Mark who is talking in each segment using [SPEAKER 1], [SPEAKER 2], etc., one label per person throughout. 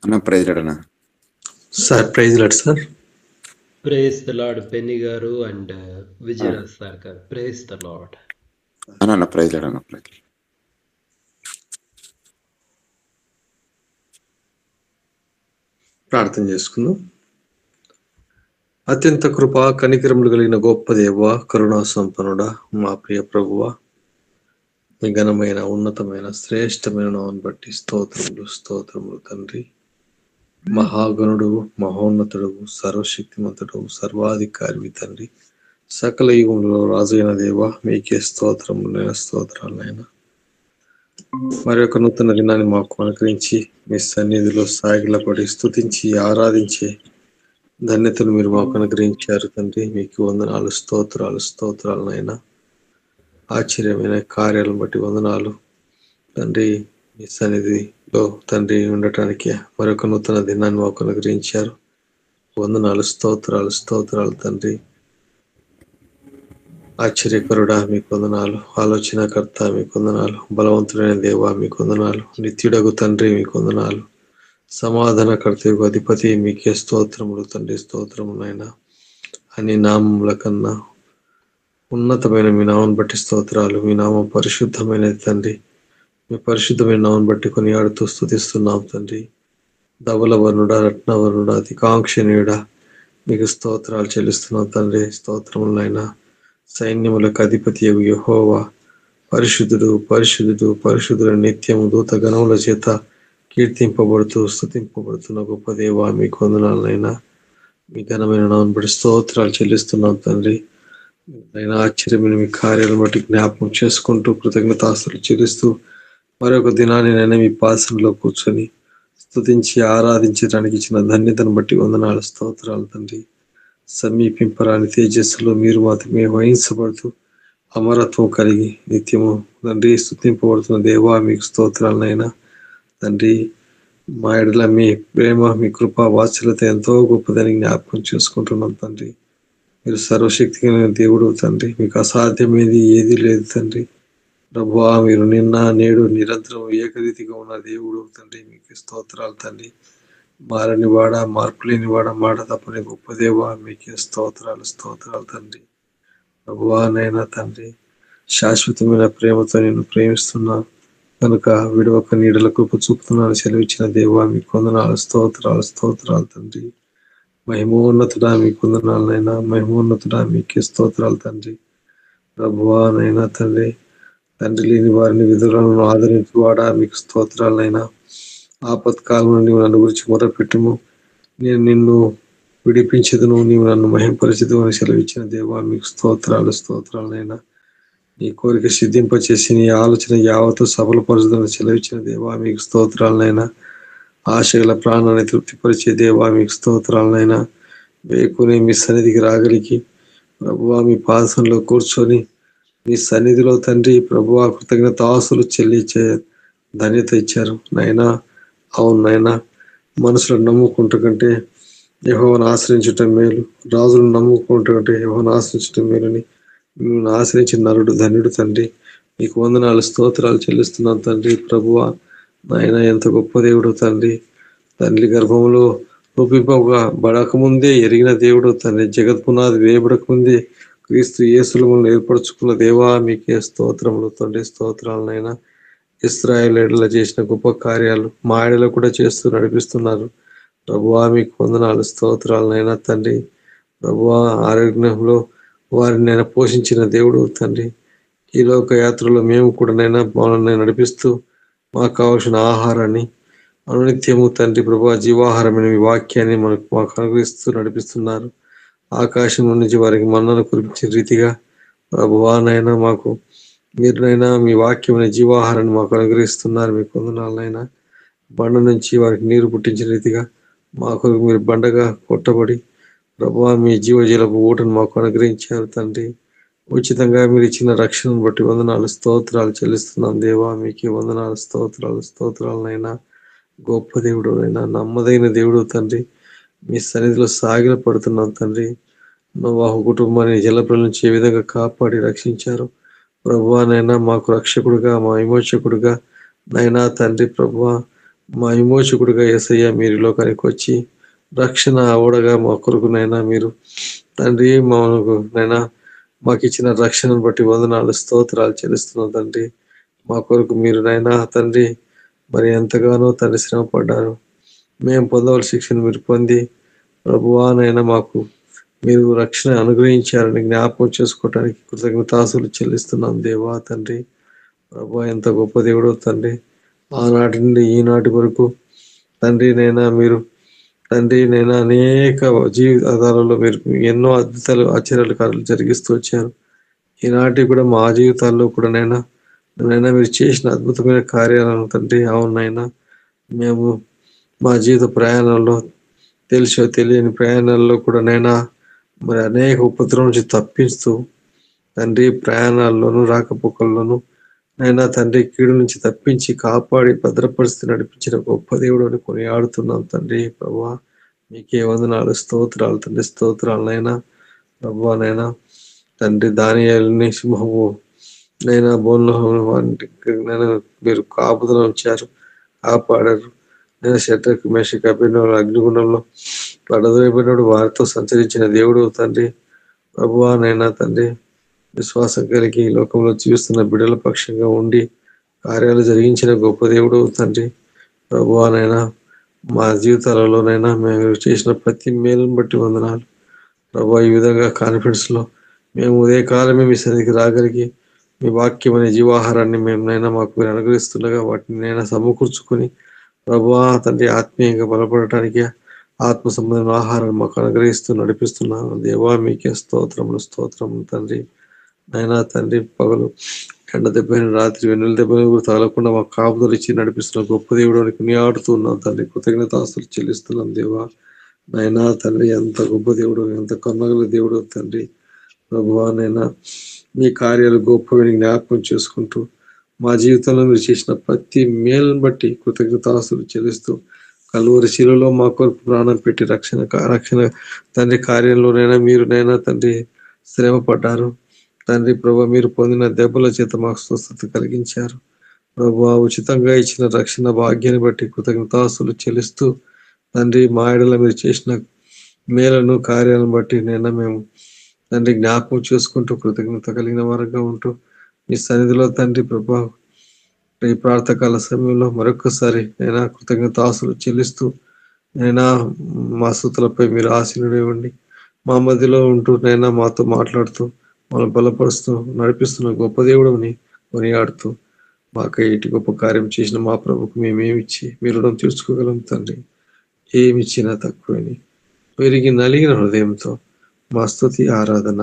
[SPEAKER 1] అన్న ప్రైజ్ అన్న.
[SPEAKER 2] Sir praise lord sir.
[SPEAKER 3] Praise the lord Penni గారు అండ్ విజయరాజ్ సార్ గారు. ప్రేస్ ద లార్డ్
[SPEAKER 1] అన్న ప్రైజ్ అన్న. ప్రైజ్
[SPEAKER 2] ప్రార్థన చేసుకుందాం. అత్యంత కృపా కనికరములు కలిగిన గొప్ప దేవ, కరుణా సంపన్నుడా, మా ప్రియ ప్రభువ, మీ ఘనమైన ఉన్నతమైన శ్రేష్టమైన నామమును బట్టి స్తోత్రములు తండ్రి. మహాగణుడు, మహోన్నతుడు, సర్వశక్తిమంతుడు, సర్వాధికారి తండ్రి, సకల యుగంలో రాజైన దేవ, మీకే స్తోత్రాలైనా. మరి యొక్క నూతన దినాన్ని మాకు అనుకరించి మీ సన్నిధిలో సాగిలపడి స్తుతించి ఆరాధించే ధన్యతను మీరు మాకు అనుగ్రహించారు తండ్రి. మీకు వందనాలు, స్తోత్రాలనైనా. ఆశ్చర్యమైన కార్యాలను బట్టి వందనాలు తండ్రి. మీ సన్నిధిలో తండ్రి ఉండటానికి మరొక నూతన దినాన్ని మాకు అనుగ్రహించారు. వందనాలు, స్తోత్రాలు తండ్రి. ఆశ్చర్యకరుడా మీకు వందనాలు, ఆలోచనకర్త మీకు వందనాలు, బలవంతుడైన దేవా మీకు వందనాలు, నిత్యుడగు తండ్రి మీకు వందనాలు, సమాధానకర్తకు అధిపతి మీకే స్తోత్రములు తండ్రి. స్తోత్రములైనా అన్ని నామముల కన్నా ఉన్నతమైన మీ నామం బట్టి స్తోత్రాలు. మీ నామం పరిశుద్ధమైనది తండ్రి. మీ పరిశుద్ధమైన నామం బట్టి కొనియాడుతూ స్తుతిస్తున్నాం తండ్రి. ధవలవర్ణుడా, రత్నవర్ణుడా, అతికాంక్షణీయుడా, మీకు స్తోత్రాలు చెల్లిస్తున్నాం తండ్రి. స్తోత్రములైనా సైన్యములకు అధిపతి యెహోవా పరిశుద్ధుడు నిత్యము దూత గణముల చేత కీర్తింపబడుతూ స్తుతింపబడుతున్న గొప్ప దేవా మీకు వందనాలనైనా. మీ ఘనమైన నామం బట్టి స్తోత్రాలు చెల్లిస్తున్నాం తండ్రి. అయినా ఆశ్చర్యమైన మీ కార్యాలను బట్టి జ్ఞాపకం చేసుకుంటూ కృతజ్ఞతాస్తులు చెల్లిస్తూ మరొక దినాన్ని నేను మీ పాసనలో కూర్చొని స్తుతించి ఆరాధించడానికి ఇచ్చిన ధన్యతను బట్టి వందనాలు, స్తోత్రాలు తండ్రి. సమీపింపరాని తేజస్సులో మీరు మాత్రమే వహించబడుతూ అమరత్వం కలిగి నిత్యము తండ్రి స్తుతింపబడుతున్న దేవా మీకు స్తోత్రాలనైనా తండ్రి. మా ఎడల మీ ప్రేమ, మీ కృప, వాత్సల్యత ఎంతో గొప్పదని జ్ఞాపకం చేసుకుంటున్నాం తండ్రి. మీరు సర్వశక్తి కలిగిన దేవుడు తండ్రి. మీకు అసాధ్యమేది ఏది లేదు తండ్రి. ప్రభువా, మీరు నిన్న నేడు నిరంతరం ఏకరీతిగా ఉన్న దేవుడు తండ్రి. మీకు స్తోత్రాలు తండ్రి. మారని వాడ, మార్పు లేని వాడ, మాట తప్పని గొప్ప దేవా మీకే స్తోత్రాలు తండ్రి. ప్రభువా నైనా తండ్రి, శాశ్వతమైన ప్రేమతో నేను ప్రేమిస్తున్నా కనుక విడవక నీడల కృప చూపుతున్నాను సెలవిచ్చిన దేవా మీకు వందనాలు, స్తోత్రాలు తండ్రి. మహిమోన్నతుడా మీకు వందనాలనైనా. మహిమోన్నతుడా మీకే స్తోత్రాలు తండ్రి. ప్రభువా నైనా తండ్రి, తండ్రి లేని వారిని విధులను ఆదరించి వాడా మీకు స్తోత్రాలనైనా. ఆపత్కాలం నుండి నన్ను గురించి మొరపెట్టుము, నేను విడిపించదును, నీవు నన్ను మహింపరచదు అని సెలవిచ్చిన దేవా మీకు స్తోత్రాలనైనా. నీ కోరిక సిద్ధింపచేసి నీ ఆలోచన యావత్తు సఫలపరచుదని సెలవిచ్చిన దేవా మీకు స్తోత్రాలనైనా. ఆశగల ప్రాణాన్ని తృప్తిపరిచే దేవా మీకు స్తోత్రాలనైనా. వేకుని మీ సన్నిధికి రాగలిగి ప్రభువా మీ పాదసంలో కూర్చొని మీ సన్నిధిలో తండ్రి ప్రభువా కృతజ్ఞతాస్తులు చెల్లించే ధన్యత ఇచ్చారు నైనా. అవును నైనా, మనుషులను నమ్ముకుంటూ కంటే యెహోవాను ఆశ్రయించటం మేలు, రాజులను నమ్ముకుంటూ కంటే యెహోవాను ఆశ్రయించటం మేలని మిమ్మల్ని ఆశ్రయించిన నరుడు ధన్యుడు తండ్రి. మీకు వందనాలు, స్తోత్రాలు చెల్లిస్తున్నాను తండ్రి. ప్రభువా నాయన ఎంత గొప్ప దేవుడు తండ్రి. తండ్రి గర్భంలో రూపింపబడకముందే ఎరిగిన దేవుడు తండ్రి. జగత్పునాది వేయబడకముందే క్రీస్తు యేసులో మనల్ని ఏర్పరచుకున్న దేవా మీకే స్తోత్రములు తండ్రి. స్తోత్రాలనైనా. ఇశ్రాయేలు ఎడల చేసిన గొప్ప కార్యాలు మా ఎడల కూడా చేస్తూ నడిపిస్తున్నారు. ప్రభువా మీకు వందనాలు, స్తోత్రాలనైనా తండ్రి. ప్రభువా ఆరోగ్యంలో వారిని నేను పోషించిన దేవుడు తండ్రి. ఈ లోక యాత్రలో మేము కూడా నైనా మమ్మల్ని నడిపిస్తూ మాకు కావలసిన ఆహారాన్ని అనునిత్యము తండ్రి ప్రభువా జీవాహారమైన మీ వాక్యాన్ని మాకు అనుగ్రహిస్తూ నడిపిస్తున్నారు. ఆకాశం నుంచి వారికి మన్నను కురిపించిన రీతిగా ప్రభువానైనా మాకు మీరునైనా మీ వాక్యమైన జీవాహారాన్ని మాకు అనుగ్రహిస్తున్నారు. మీకు వందనాలనైనా. బండ నుంచి వారికి నీరు పుట్టించిన రీతిగా మాకు మీరు బండగా కొట్టబడి ప్రభువా మీ జీవజలపు ఊటను మాకు అనుగ్రహించారు తండ్రి. ఉచితంగా మీరు ఇచ్చిన రక్షణను బట్టి వందనాలు, స్తోత్రాలు చెల్లిస్తున్నాం దేవా మీకే వందనాలు, స్తోత్రాలనైనా. గొప్ప దేవుడు అయినా, నమ్మదైన దేవుడు తండ్రి. మీ సన్నిధిలో సాగిల పడుతున్నాం తండ్రి. నోవాహు కుటుంబాన్ని జలప్రల నుంచి ఏ విధంగా కాపాడి రక్షించారు ప్రభువానైనా. మాకు రక్షకుడుగా, మా విమోచకుడుగా నైనా తండ్రి ప్రభువా మా విమోచకుడుగా యేసయ్య మీరు ఈ లోకానికి వచ్చి రక్షణ ఓడగా మా కొరకునైనా మీరు తండ్రి నైనా మాకు ఇచ్చిన రక్షణను బట్టి వందనాలు స్తోత్రాలు చెల్లిస్తున్నాం తండ్రి. మా కొరకు మీరు నైనా తండ్రి మరి ఎంతగానో తండ్రి శ్రమ పడ్డారు. మేము పొందవలసిన శిక్షను మీరు పొంది ప్రభువానైనా మాకు మీరు రక్షణ అనుగ్రహించారని జ్ఞాపకం చేసుకోవటానికి కృతజ్ఞతాస్తులు చెల్లిస్తున్నాం దేవా తండ్రి. ప్రభు ఎంత గొప్ప దేవుడో తండ్రి. ఆనాటి నుండి ఈనాటి వరకు తండ్రి నైనా మీరు తండ్రి నైనా అనేక జీవితాలలో మీరు ఎన్నో అద్భుతాలు ఆశ్చర్యాలు కార్యాలు జరిగిస్తూ వచ్చారు. ఈనాటి కూడా మా జీవితాల్లో కూడా నైనా మీరు చేసిన అద్భుతమైన కార్యాలను తండ్రి అవునైనా మేము మా జీవిత ప్రయాణంలో తెలిసో తెలియని ప్రయాణాల్లో కూడా నైనా మరి అనేక ఉపద్రవం నుంచి తప్పిస్తూ తండ్రి ప్రయాణాల్లోనూ రాకపోకల్లోనూ నైనా తండ్రి కీడు నుంచి తప్పించి కాపాడి భద్రపరిస్థితి నడిపించిన గొప్ప దేవుడు అని కొనియాడుతున్నాం తండ్రి. ప్రభువా మీకే వందనాలు స్తోత్రాలు తండ్రి స్తోత్రాలనైనా ప్రభువానైనా తండ్రి దానియేలుని సింహము నైనా బోన్లో నైనా మీరు కాపుదల ఉంచారు, కాపాడారు. నేను శత్రుకు మేషకు అభినవులు అగ్నిగుండంలో పడదోయబడినప్పుడు వారితో సంచరించిన దేవుడు తండ్రి. ప్రభువానైనా తండ్రి విశ్వాసం కలిగి ఈ లోకంలో జీవిస్తున్న బిడ్డల పక్షంగా ఉండి కార్యాలు జరిగించిన గొప్ప దేవుడు తండ్రి. ప్రభువానైనా మా జీవితాలలోనైనా మేము చేసిన ప్రతి మేలును బట్టి వందనాలు ప్రభు. ఈ విధంగా కాన్ఫిడెన్స్ లో మేము ఉదయకాలమే మీ సన్నిధికి రాగలిగి మీ వాక్యం అనే జీవాహారాన్ని మేమునైనా మాకు మీరు అనుగ్రహిస్తుండగా వాటిని నైనా సమకూర్చుకొని ప్రభువా తండ్రి ఆత్మీయంగా బలపడటానికి ఆత్మ సంబంధమైన ఆహారాన్ని మాకు అనుగ్రహిస్తూ నడిపిస్తున్నాను దేవా. మీకే స్తోత్రములు స్తోత్రములు తండ్రి. నైనా తండ్రి పగలు ఎండ దెబ్బని రాత్రి వెన్నుల దెబ్బని కూడా తగలకుండా మాకు కాపుదలు ఇచ్చి నడిపిస్తున్న గొప్ప దేవుడు అని కొనియాడుతూ ఉన్నాం తండ్రి. కృతజ్ఞతాస్తులు చెల్లిస్తున్నాం దేవా. నైనా తండ్రి ఎంత గొప్ప దేవుడు, ఎంత కన్నగల దేవుడు తండ్రి. ప్రభువా నైనా మీ కార్యాలు గొప్పని జ్ఞాపకం చేసుకుంటూ మా జీవితంలో మీరు చేసిన ప్రతి మేలును బట్టి కృతజ్ఞతాస్తులు చెల్లిస్తూ కలువరి శిలలో మా కొరకు ప్రాణం పెట్టి రక్షణ తండ్రి కార్యంలోనైనా మీరునైనా తండ్రి శ్రమ పడ్డారు తండ్రి. ప్రభు మీరు పొందిన దెబ్బల చేత మాకు స్వస్థత కలిగించారు ప్రభు. ఉచితంగా ఇచ్చిన రక్షణ భాగ్యాన్ని బట్టి కృతజ్ఞతాస్తులు చెల్లిస్తూ తండ్రి మా ఎడల మీరు చేసిన మేలను కార్యాలను బట్టి నైనా మేము తండ్రి జ్ఞాపకం చేసుకుంటూ కృతజ్ఞత కలిగిన వారంగా ఉంటూ మీ సన్నిధిలో తండ్రి ప్రభా ఈ ప్రార్థకాల సమయంలో మరొకసారి నైనా కృతజ్ఞతాస్తులు చెల్లిస్తూ నైనా మా స్థుతులపై మీరు ఆశీనుడు ఇవ్వండి. మా మధ్యలో ఉంటూ నైనా మాతో మాట్లాడుతూ మనం బలపరుస్తూ నడిపిస్తున్న గొప్ప దేవుడిని కొనియాడుతూ మాకు ఇటు గొప్ప కార్యం చేసిన మా ప్రభుకు మేమేమిచ్చి మీరు రుణం తీర్చుకోగలం తండ్రి. ఏమిచ్చినా తక్కువని పెరిగి నలిగిన హృదయంతో మా స్తుతి ఆరాధన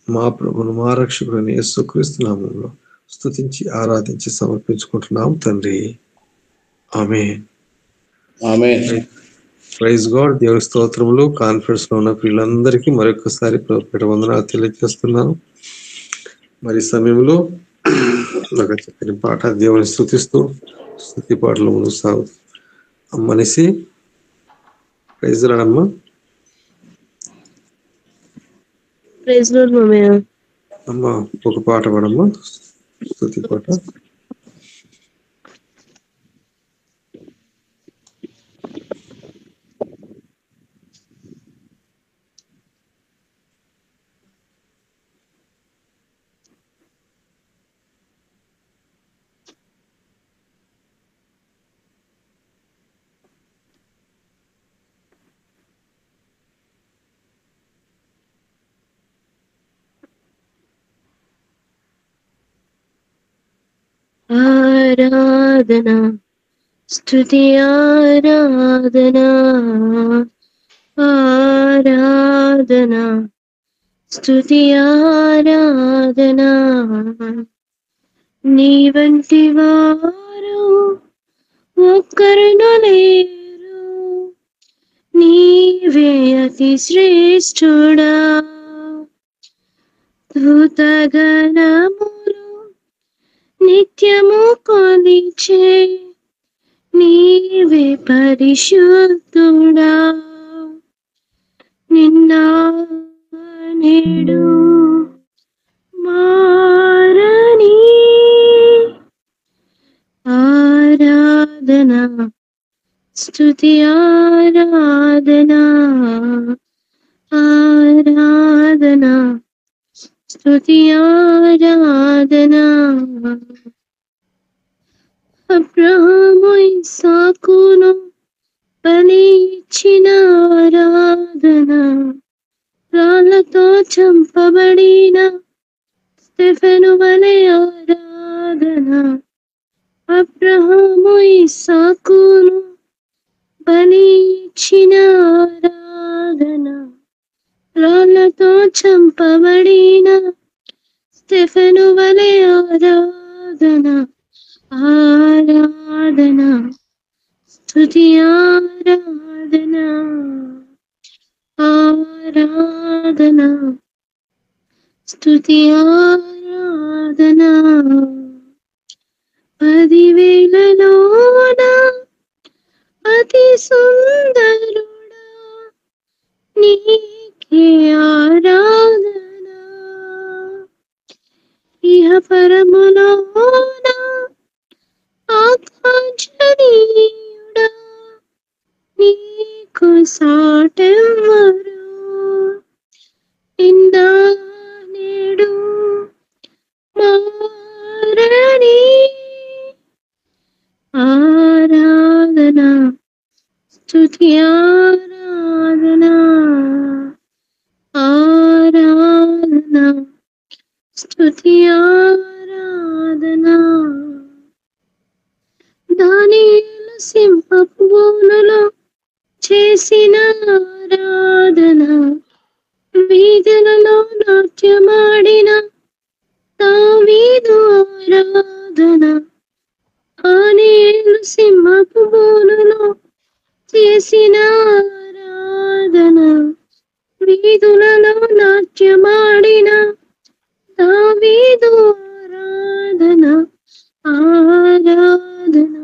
[SPEAKER 2] మా ప్రభును మా రక్షకుడిని యేసుక్రీస్తు నామములో స్తుతించి ఆరాధించి సమర్పించుకుంటున్నాం తండ్రి. ఆమేన్.
[SPEAKER 4] ఆమేన్.
[SPEAKER 2] Praise God. దేవుని స్తోత్రములు. కాన్ఫరెన్స్ లో ఉన్న పిల్లలందరికీ మరొకసారి వందనాలు తెలియజేస్తున్నాను. మరి సమయంలో ఒక చక్కని పాట దేవుని స్తుతిస్తూ స్తుతి పాటలు ముందుకు సాగు అమ్మనిసి ప్రైజ్ రాడమ్మా. అమ్మ ఒక పాట పాడమ్మా, స్తుతి పాట.
[SPEAKER 5] ఆరాధనా స్తుతి ఆరాధనా ఆరాధనా స్తుతి ఆరాధనా. నీ వంటి వారు ఒక్కరును లేరు, నీవే అతి శ్రేష్ఠుడా. ధృతగణములు నిత్యము కొలిచే నీవే పరిశుద్ధుడా. నిన్న నేడు మారని ఆరాధనా స్తుతి ఆరాధనా ఆరాధనా స్తుతి ఆరాధనా. అబ్రహాము ఇస్సాకును బలి ఇచ్చిన ఆరాధన, రాళ్ళతో చంపబడిన స్టెఫెను వలె ఆరాధన. అబ్రహాము ఇస్సాకును బలి ఇచ్చిన ఆరాధన, రాళ్ళతో చంపబడిన స్టెఫెను వలె ఆరాధన ఆరాధన స్తుతి ఆరాధన ఆరాధన స్తుతి ఆరాధన. 10,000లోన అతి సుందరుడా నీకే ఆరాధన. ఇహ పరములోన ఆకాంక్షణీయుడా నీకు సాటెవ్వరు. నిన్న నేడు మారని ఆరాధన స్తుతి ఆరాధన ఆరాధన స్తుతి ఆరాధన. దానియేలు సింహపు బోనులో చేసిన ఆరాధన, వీధులలో నాట్యమాడిన దావీదు ఆరాధన. దానియేలు సింహపు బోనులో చేసిన ఆరాధన, వీధులలో నాట్యమాడిన దావీదు ఆరాధన ఆరాధన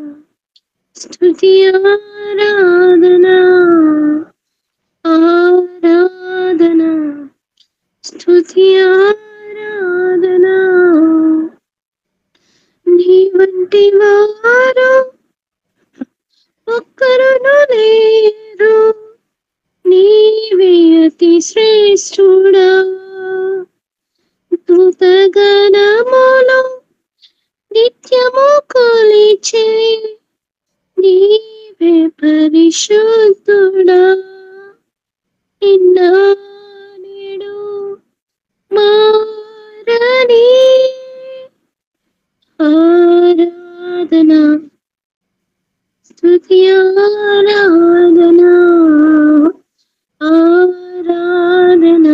[SPEAKER 5] స్తుతి ఆరాధన ఆరాధన స్తుతి ఆరాధన. నీ వంటి వారు ఒక్కరును లేరు, నీవే అతి శ్రేష్ఠుడా. దూతగణములో నిత్యము కొలిచే నీవే పరిశుద్ధుడా. నిన్న నేడు మారని ఆరాధన స్తుతి ఆరాధన ఆరాధన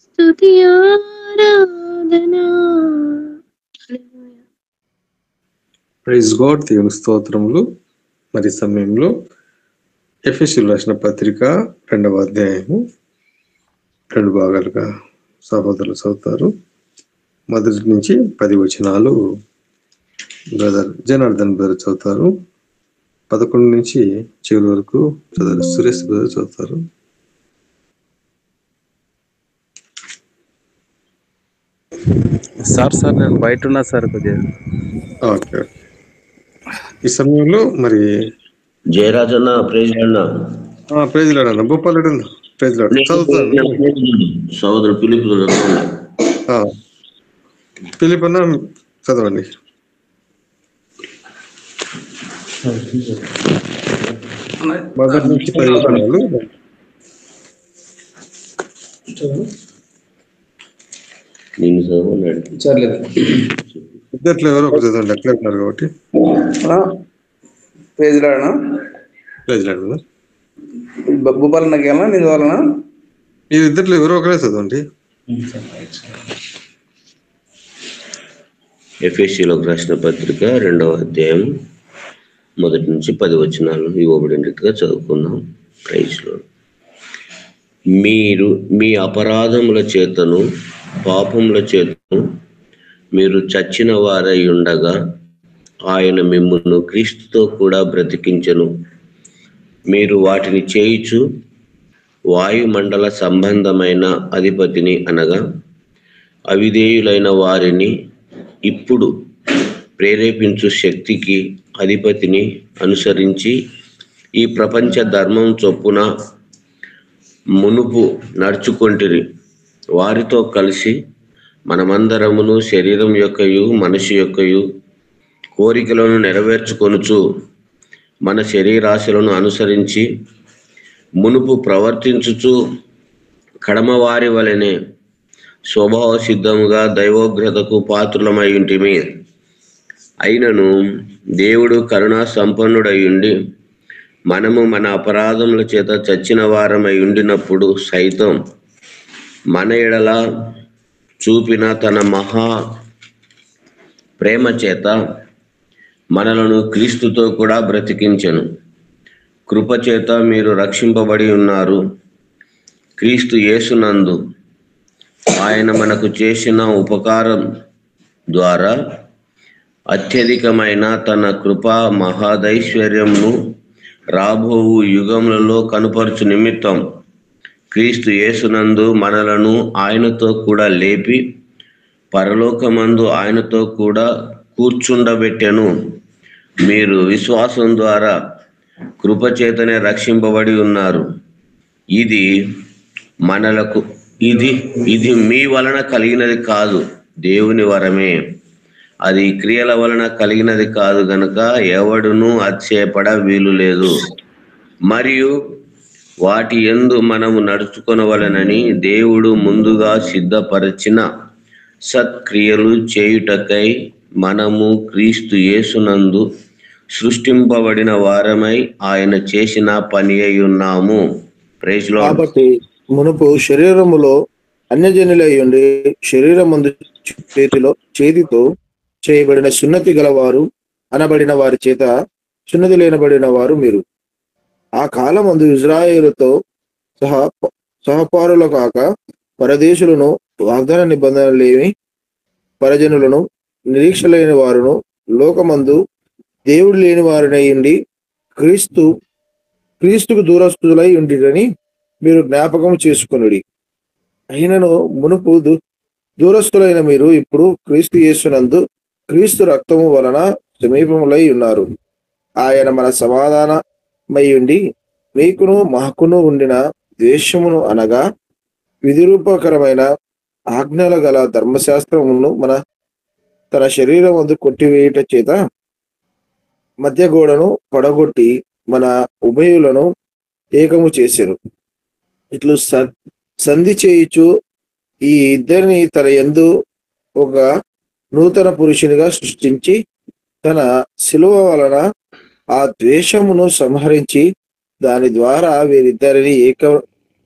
[SPEAKER 5] స్తుతి ఆరాధన.
[SPEAKER 2] Praise God. దేవుని స్తోత్రములు. మరి సమయంలో ఎఫెసీయులకు రాసిన పత్రిక 2వ అధ్యాయము 2 భాగాలుగా సహోదరులు చదువుతారు. మొదటి నుంచి 10 వచనాలు బ్రదర్ జనార్దన్ బ్రదర్ చదువుతారు. 11 నుంచి చివరి వరకు సురేష్ బ్రదర్ చదువుతారు.
[SPEAKER 6] సార్ నేను బయట ఉన్నా సార్ కొద్దిగా.
[SPEAKER 2] ఓకే. ఈ సమయంలో మరి
[SPEAKER 7] జయరాజ్ అన్న, ప్రైజ్ అన్న,
[SPEAKER 2] ప్రైజ్ లాడన్న భూపాలుడు ప్రైజ్ లాడు చదువుతారు.
[SPEAKER 7] సోదరు పిలుపు
[SPEAKER 2] ఫిలిప్ అన్న చదవండి. మొదటి నుంచి 10 వచనాలు.
[SPEAKER 7] నేను చదవన్నాడు.
[SPEAKER 2] ఇద్దట్లో ఎవరో ఒక చదవండి, అట్లే ఉన్నారు కాబట్టి.
[SPEAKER 8] ప్రైజ్ లాడనా?
[SPEAKER 2] ప్రైజ్ లాడు కదా.
[SPEAKER 8] భూపాల్ నాకేనా నేను చదవాలనా?
[SPEAKER 2] మీరు ఇద్దట్లో ఎవరో ఒకరే చదవండి.
[SPEAKER 7] ఎఫెసీయులకు రాసిన పత్రిక 2వ అధ్యాయం మొదటి నుంచి 10 వచనాలు ఇవ్వబడిన రీతిగా చదువుకుందాం. Praise Lord. మీరు మీ అపరాధముల చేతను పాపముల చేతను మీరు చచ్చిన వారై ఉండగా ఆయన మిమ్మును క్రీస్తుతో కూడా బ్రతికించెను. మీరు వాటిని చేయుచు వాయుమండల సంబంధమైన అధిపతిని అనగా అవిధేయులైన వారిని ఇప్పుడు ప్రేరేపించు శక్తికి అధిపతిని అనుసరించి ఈ ప్రపంచ ధర్మం చొప్పున మునుపు నడుచుకొంటిరి. వారితో కలిసి మనమందరమును శరీరం యొక్కయు మనిషి యొక్కయు కోరికలను నెరవేర్చుకొనుచు మన శరీరాశలను అనుసరించి మునుపు ప్రవర్తించుచు కడమవారి వలెనే స్వభావ సిద్ధముగా దైవోగ్రతకు పాత్రులమై ఉంటిమి. అయినను దేవుడు కరుణా సంపన్నుడయుండి మనము మన అపరాధముల చేత చచ్చిన వారమై ఉండినప్పుడు సైతం మన ఎడల చూపిన తన మహా ప్రేమ చేత మనలను క్రీస్తుతో కూడా బ్రతికించెను. కృపచేత మీరు రక్షింపబడి ఉన్నారు. క్రీస్తు యేసునందు ఆయన మనకు చేసిన ఉపకారం ద్వారా అత్యధికమైన తన కృపా మహాదైశ్వర్యమును రాబోవు యుగములలో కనుపరచు నిమిత్తం క్రీస్తు యేసునందు మనలను ఆయనతో కూడా లేపి పరలోకమందు ఆయనతో కూడా కూర్చుండబెట్టెను. మీరు విశ్వాసం ద్వారా కృపచేతనే రక్షింపబడి ఉన్నారు. ఇది మీ వలన కలిగినది కాదు, దేవుని వరమే. అది క్రియల వలన కలిగినది కాదు గనుక ఎవడునూ అతిశయపడ వీలు లేదు. మరియు వాటి యందు మనము నడుచుకొనవలెనని దేవుడు ముందుగా సిద్ధపరచిన సత్క్రియలు చేయుటకై మనము క్రీస్తు యేసునందు సృష్టింపబడిన వారమై ఆయన చేసిన పని అయి ఉన్నాము. Praise Lord.
[SPEAKER 9] కాబట్టి మునుపు శరీరములో అన్యజనులై ఉండి శరీరమందు చేతితో చేయబడిన సున్నతి గలవారు అనబడిన వారి చేత సున్నతి లేనబడిన వారు మీరు. ఆ కాలమందు ఇజ్రాయేలుతో సహపారులు కాక పరదేశులను వాగ్దాన నిబంధన లేని పరజనులను నిరీక్ష లేని వారును లోకమందు దేవుడు లేని వారినై ఉండి క్రీస్తుకు దూరస్తులై ఉండిరని మీరు జ్ఞాపకం చేసుకొనుడి. అయినను మునుపు దూరస్తులైన మీరు ఇప్పుడు క్రీస్తు యేసునందు క్రీస్తు రక్తము వలన సమీపములై ఉన్నారు. ఆయన మన సమాధానమై ఉండి మీకును మాకును ఉండిన ద్వేషమును అనగా విధిరూపకరమైన ఆజ్ఞల గల ధర్మశాస్త్రమును తన శరీరం వద్ద కొట్టివేయుట చేత మధ్య గోడను పడగొట్టి మన ఉభయులను ఏకము చేశారు. ఇట్లు సంధి చేయుచు ఈ ఇద్దరిని తన యందు ఒక నూతన పురుషునిగా సృష్టించి తన శిలువ వలన ఆ ద్వేషమును సంహరించి దాని ద్వారా వీరిద్దరిని ఏక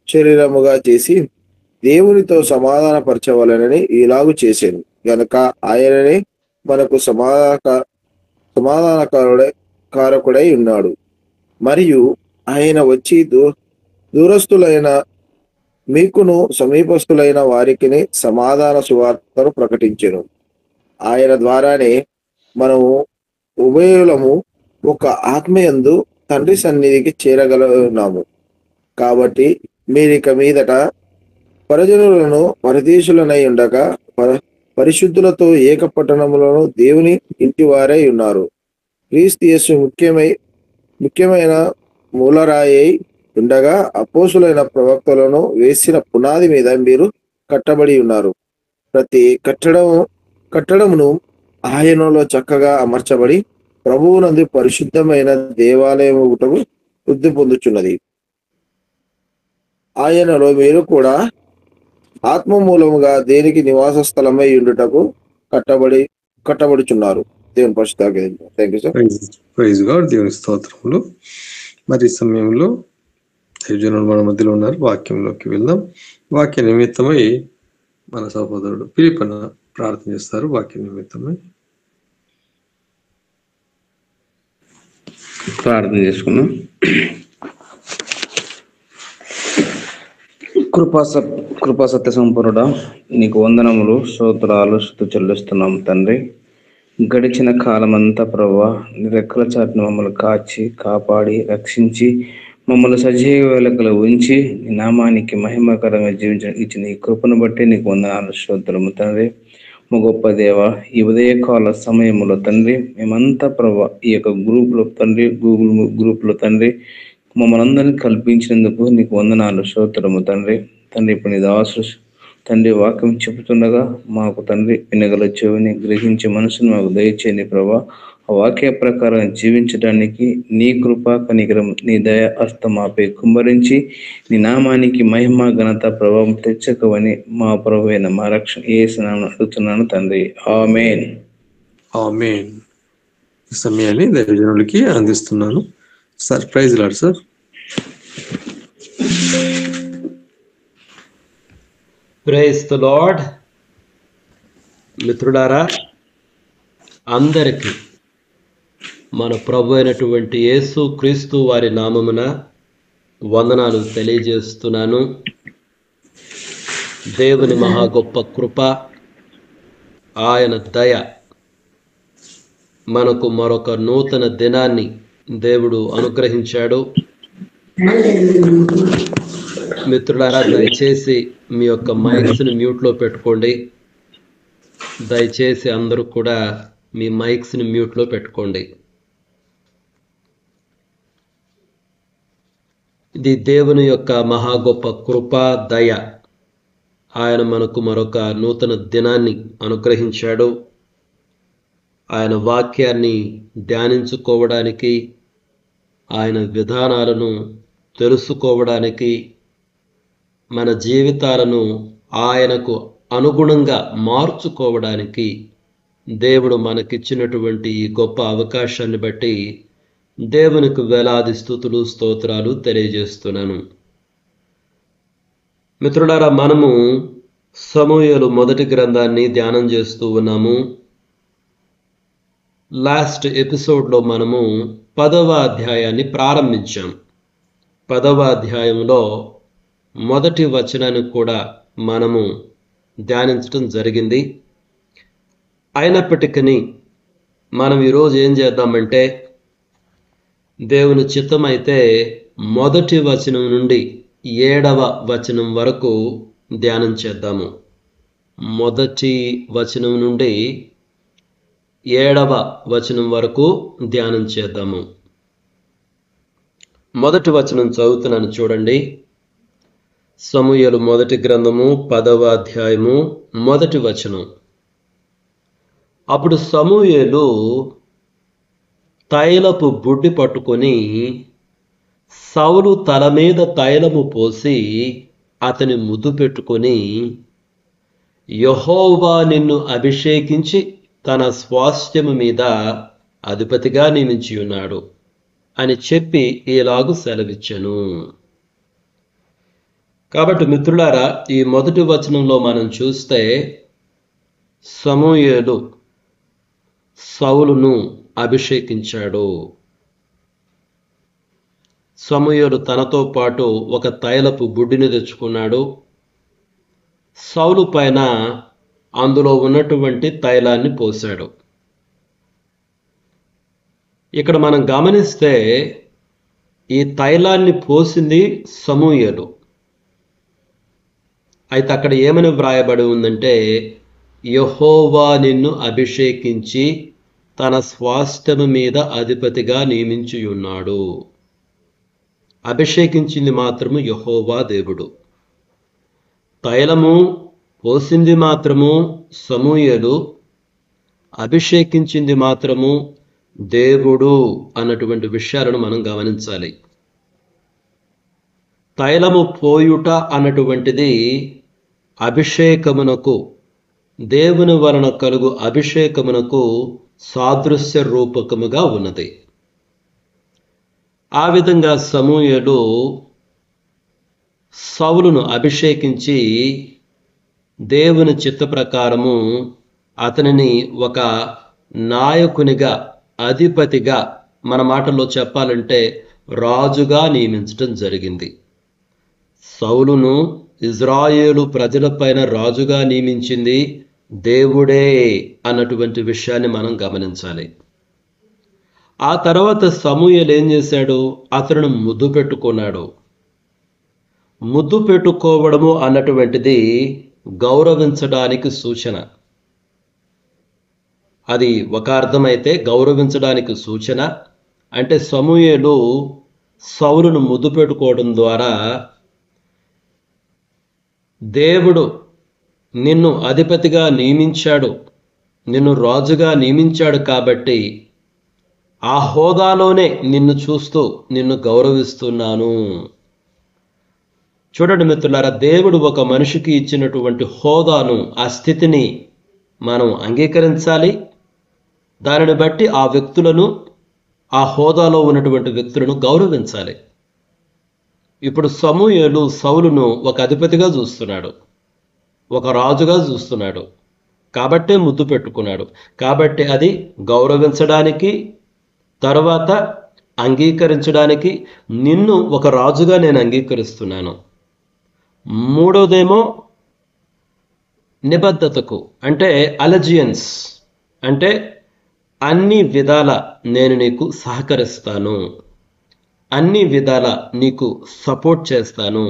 [SPEAKER 9] శరీరముగా చేసి దేవునితో సమాధానపరచవలనని ఇలాగు చేశాను గనక ఆయననే మనకు సమాధానకారకుడై ఉన్నాడు. మరియు ఆయన వచ్చి దూరస్తులైన మీకును సమీపస్తులైన వారికి సమాధాన సువార్తను ప్రకటించెను. ఆయన ద్వారానే మనము ఉభయులము ఒక ఆత్మయందు తండ్రి సన్నిధికి చేరగలుగున్నాము. కాబట్టి మీరిక మీదట పరజనులను పరదేశులనై ఉండగా పరిశుద్ధులతో ఏక పట్టణములను దేవుని ఇంటివారై ఉన్నారు. క్రీస్తు యేసు ముఖ్యమైన మూలరాయి ఉండగా అపోసులైన ప్రవక్తలను వేసిన పునాది మీద మీరు కట్టబడి ఉన్నారు. ప్రతి కట్టడమును ఆయనలో చక్కగా అమర్చబడి ప్రభువునందు పరిశుద్ధమైన దేవాలయముటకు వృద్ధి పొందుచున్నది. ఆయనలో మీరు కూడా ఆత్మ మూలముగా దేనికి నివాస స్థలమై ఉండుటకు కట్టబడుచున్నారు. దేవుని పరిశుద్ధ. Thank you sir.
[SPEAKER 2] Praise God. దేవుని స్తోత్రములు. మరి సమయంలో దైవజనులు మన మధ్యలో ఉన్నారు. వాక్యంలోకి వెళ్దాం. వాక్య నిమిత్తమై మన సహోదరుడు పిలిపన ప్రార్థన చేస్తారు. వాక్య నిమిత్తమై
[SPEAKER 8] ప్రార్థన చేసుకున్నాం. కృపా సత్య సంపూర్ణుడా, నీకు వందనములు, స్తోత్రాలు, స్తుతి చెల్లిస్తున్నాం తండ్రి. గడిచిన కాలమంతా ప్రభువా నీ రెక్కల చాటును మమ్మల్ని కాచి కాపాడి రక్షించి మమ్మల్ని సజీవ వేళకలు ఉంచి నీ నామానికి మహిమకరంగా జీవించడం ఇచ్చిన ఈ కృపను బట్టి నీకు వందనాలు, స్తోత్రము తండ్రి. మా గొప్ప దేవ, ఈ ఉదయకాల సమయంలో తండ్రి మేమంతా ప్రభా ఈ యొక్క గ్రూపులో తండ్రి, గూగుల్ గ్రూప్లో తండ్రి మమ్మల్ని అందరినీ కల్పించినందుకు నీకు వందనాలు, స్తోత్రము తండ్రి. తండ్రి ఇప్పుడు నీ దాసులు తండ్రి వాక్యం చెబుతుండగా మాకు తండ్రి వినగల చెవిని గ్రహించే మనసును మాకు దయచేయండి ప్రభా. ఆ వాక్య ప్రకారం జీవించడానికి నీ కృపా కనికరం నీ దయ హస్తమాపై కుమ్మరించి నీ నామానికి మహిమ ఘనత ప్రభావం తెచ్చకవని మా ప్రభువైన మా రక్షణ యేసు నామమున అడుగుతున్నాను తండ్రి, ఆమేన్.
[SPEAKER 2] ఆమేన్. ఈ సమయాన్ని దైవజనులకి అందిస్తున్నాను. Sir praise Lord sir.
[SPEAKER 3] Praise the Lord. మిత్రులారా, అందరికీ మన ప్రభు అయినటువంటి యేసు క్రీస్తు వారి నామమున వందనాలు తెలియజేస్తున్నాను. దేవుని మహా గొప్ప కృప, ఆయన దయ, మనకు మరొక నూతన దినాన్ని దేవుడు అనుగ్రహించాడు. మిత్రులారా, దయచేసి మీ యొక్క మైక్స్ని మ్యూట్లో పెట్టుకోండి. దయచేసి అందరూ కూడా మీ మైక్స్ని మ్యూట్లో పెట్టుకోండి. ఇది దేవుని యొక్క మహా గొప్ప కృప, దయ. ఆయన మనకు మరొక నూతన దినాన్ని అనుగ్రహించాడు. ఆయన వాక్యాన్ని ధ్యానించుకోవడానికి, ఆయన విధానాలను తెలుసుకోవడానికి, మన జీవితాలను ఆయనకు అనుగుణంగా మార్చుకోవడానికి దేవుడు మనకిచ్చినటువంటి ఈ గొప్ప అవకాశాన్ని బట్టి దేవునికి వేలాది స్తుతులు స్తోత్రాలు తెలియజేస్తున్నాను. మిత్రులారా, మనము సమూయేలు మొదటి గ్రంథాన్ని ధ్యానం చేస్తూ ఉన్నాము. లాస్ట్ ఎపిసోడ్లో మనము 10వ అధ్యాయాన్ని ప్రారంభించాం. 10వ అధ్యాయంలో మొదటి వచనాన్ని కూడా మనము ధ్యానించడం జరిగింది. అయినప్పటికీ మనం ఈరోజు ఏం చేద్దామంటే, దేవుని చిత్తమైతే మొదటి వచనం నుండి 7వ వచనం వరకు ధ్యానం చేద్దాము. మొదటి వచనం నుండి 7వ వచనం వరకు ధ్యానం చేద్దాము. మొదటి వచనం చదువుతున్నాను, చూడండి. సమూయేలు మొదటి గ్రంథము 10వ అధ్యాయము మొదటి వచనం. అప్పుడు సమూయేలు తైలపు బుడ్డి పట్టుకొని సౌలు తల మీద తైలము పోసి అతని ముద్దు పెట్టుకొని, యెహోవా నిన్ను అభిషేకించి తన స్వాస్థ్యము మీద అధిపతిగా నియమించి ఉన్నాడు అని చెప్పి ఇలాగు సెలవిచ్చెను. కాబట్టి మిత్రులారా, ఈ మొదటి వచనంలో మనం చూస్తే సమూయేలు సౌలును అభిషేకించాడు. సమూయేలు తనతో పాటు ఒక తైలపు బుడ్డిని తెచ్చుకున్నాడు. సౌలు పైన అందులో ఉన్నటువంటి తైలాన్ని పోశాడు. ఇక్కడ మనం గమనిస్తే ఈ తైలాన్ని పోసింది సమూయేలు. అయితే అక్కడ ఏమని వ్రాయబడి ఉందంటే, యెహోవా నిన్ను అభిషేకించి తన స్వాస్థ్యము మీద అధిపతిగా నియమించి ఉన్నాడు. అభిషేకించింది మాత్రము యెహోవా దేవుడు. తైలము పోసింది మాత్రము సమూయేలు, అభిషేకించింది మాత్రము దేవుడు అన్నటువంటి విషయాలను మనం గమనించాలి. తైలము పోయుట అన్నటువంటిది అభిషేకమునకు, దేవుని వలన కలుగు అభిషేకమునకు సాదృశ్య రూపకముగా ఉన్నది. ఆ విధంగా సమూయేలు సౌలును అభిషేకించి దేవుని చిత్త ప్రకారము అతనిని ఒక నాయకునిగా, అధిపతిగా, మన మాటల్లో చెప్పాలంటే రాజుగా నియమించడం జరిగింది. సౌలును ఇజ్రాయేలు ప్రజలపైన రాజుగా నియమించింది దేవుడే అన్నటువంటి విషయాన్ని మనం గమనించాలి. ఆ తర్వాత సమూయేలు ఏం చేశాడు? అతను ముద్దు పెట్టుకున్నాడు. ముద్దు పెట్టుకోవడము అన్నటువంటిది గౌరవించడానికి సూచన. అది ఒక అర్థమైతే గౌరవించడానికి సూచన. అంటే సమూయేలు సౌలును ముద్దు పెట్టుకోవడం ద్వారా దేవుడు నిన్ను అధిపతిగా నియమించాడు, నిన్ను రాజుగా నియమించాడు కాబట్టి ఆ హోదాలోనే నిన్ను చూస్తూ నిన్ను గౌరవిస్తున్నాను. చూడండి మిత్రులారా, దేవుడు ఒక మనిషికి ఇచ్చినటువంటి హోదాను, ఆ స్థితిని మనం అంగీకరించాలి. దానిని బట్టి ఆ వ్యక్తులను, ఆ హోదాలో ఉన్నటువంటి వ్యక్తులను గౌరవించాలి. ఇప్పుడు సమూయేలు సౌలును ఒక అధిపతిగా చూస్తున్నాడు, ఒక రాజుగా చూస్తున్నాడు, కాబట్టే ముద్దు పెట్టుకున్నాడు. కాబట్టి అది గౌరవించడానికి, తర్వాత అంగీకరించడానికి, నిన్ను ఒక రాజుగా నేను అంగీకరిస్తున్నాను. మూడోదేమో నిబద్ధతకు, అంటే అలజియన్స్, అంటే అన్ని విధాల నేను నీకు సహకరిస్తాను, అన్ని విధాల నీకు సపోర్ట్ చేస్తాను,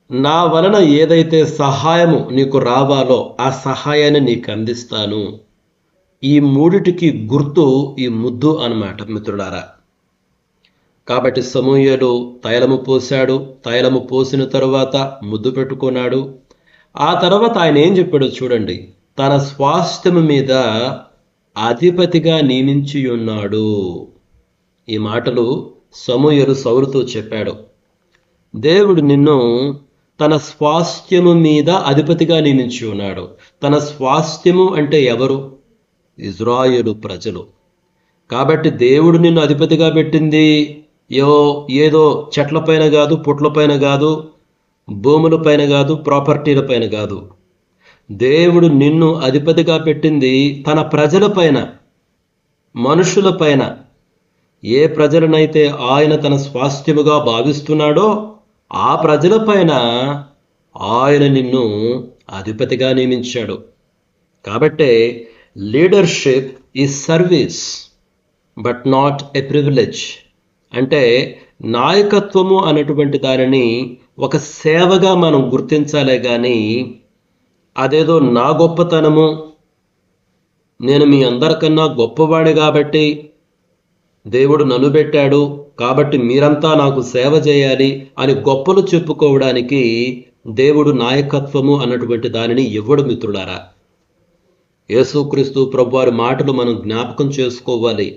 [SPEAKER 3] నా వలన ఏదైతే సహాయము నీకు రావాలో ఆ సహాయాన్ని నీకు అందిస్తాను. ఈ మూడిటికి గుర్తు ఈ ముద్దు అన్నమాట మిత్రులారా. కాబట్టి సమూయేలు తైలము పోశాడు, తైలము పోసిన తరువాత ముద్దు పెట్టుకున్నాడు. ఆ తర్వాత ఆయన ఏం చెప్పాడో చూడండి, తన స్వాస్థ్యము మీద అధిపతిగా నియమించి ఉన్నాడు. ఈ మాటలు సమూయేలు సౌలుతో చెప్పాడు. దేవుడు నిన్ను తన స్వాస్థ్యము మీద అధిపతిగా నియమించి ఉన్నాడు. తన స్వాస్థ్యము అంటే ఎవరు? ఇజ్రాయేలు ప్రజలు. కాబట్టి దేవుడు నిన్ను అధిపతిగా పెట్టింది ఏదో చెట్లపైన కాదు, పుట్లపైన కాదు, భూములపైన కాదు, ప్రాపర్టీలపైన కాదు. దేవుడు నిన్ను అధిపతిగా పెట్టింది తన ప్రజలపైన, మనుషులపైన. ఏ ప్రజలనైతే ఆయన తన స్వాస్థ్యముగా భావిస్తున్నాడో ఆ ప్రజలపైన ఆయన నిన్ను అధిపతిగా నియమించాడు. కాబట్టే leadership is service but not a privilege. అంటే నాయకత్వము అనేటువంటి దానిని ఒక సేవగా మనం గుర్తించాలే కానీ అదేదో నా గొప్పతనము, నేను మీ అందరికన్నా గొప్పవాడి కాబట్టి దేవుడు నన్ను పెట్టాడు కాబట్టి మీరంతా నాకు సేవ చేయాలి అని గొప్పలు చెప్పుకోవడానికి దేవుడు నాయకత్వము అన్నటువంటి దానిని ఇవ్వడు మిత్రులారా. యేసుక్రీస్తు ప్రభువారి మాటలు మనం జ్ఞాపకం చేసుకోవాలి.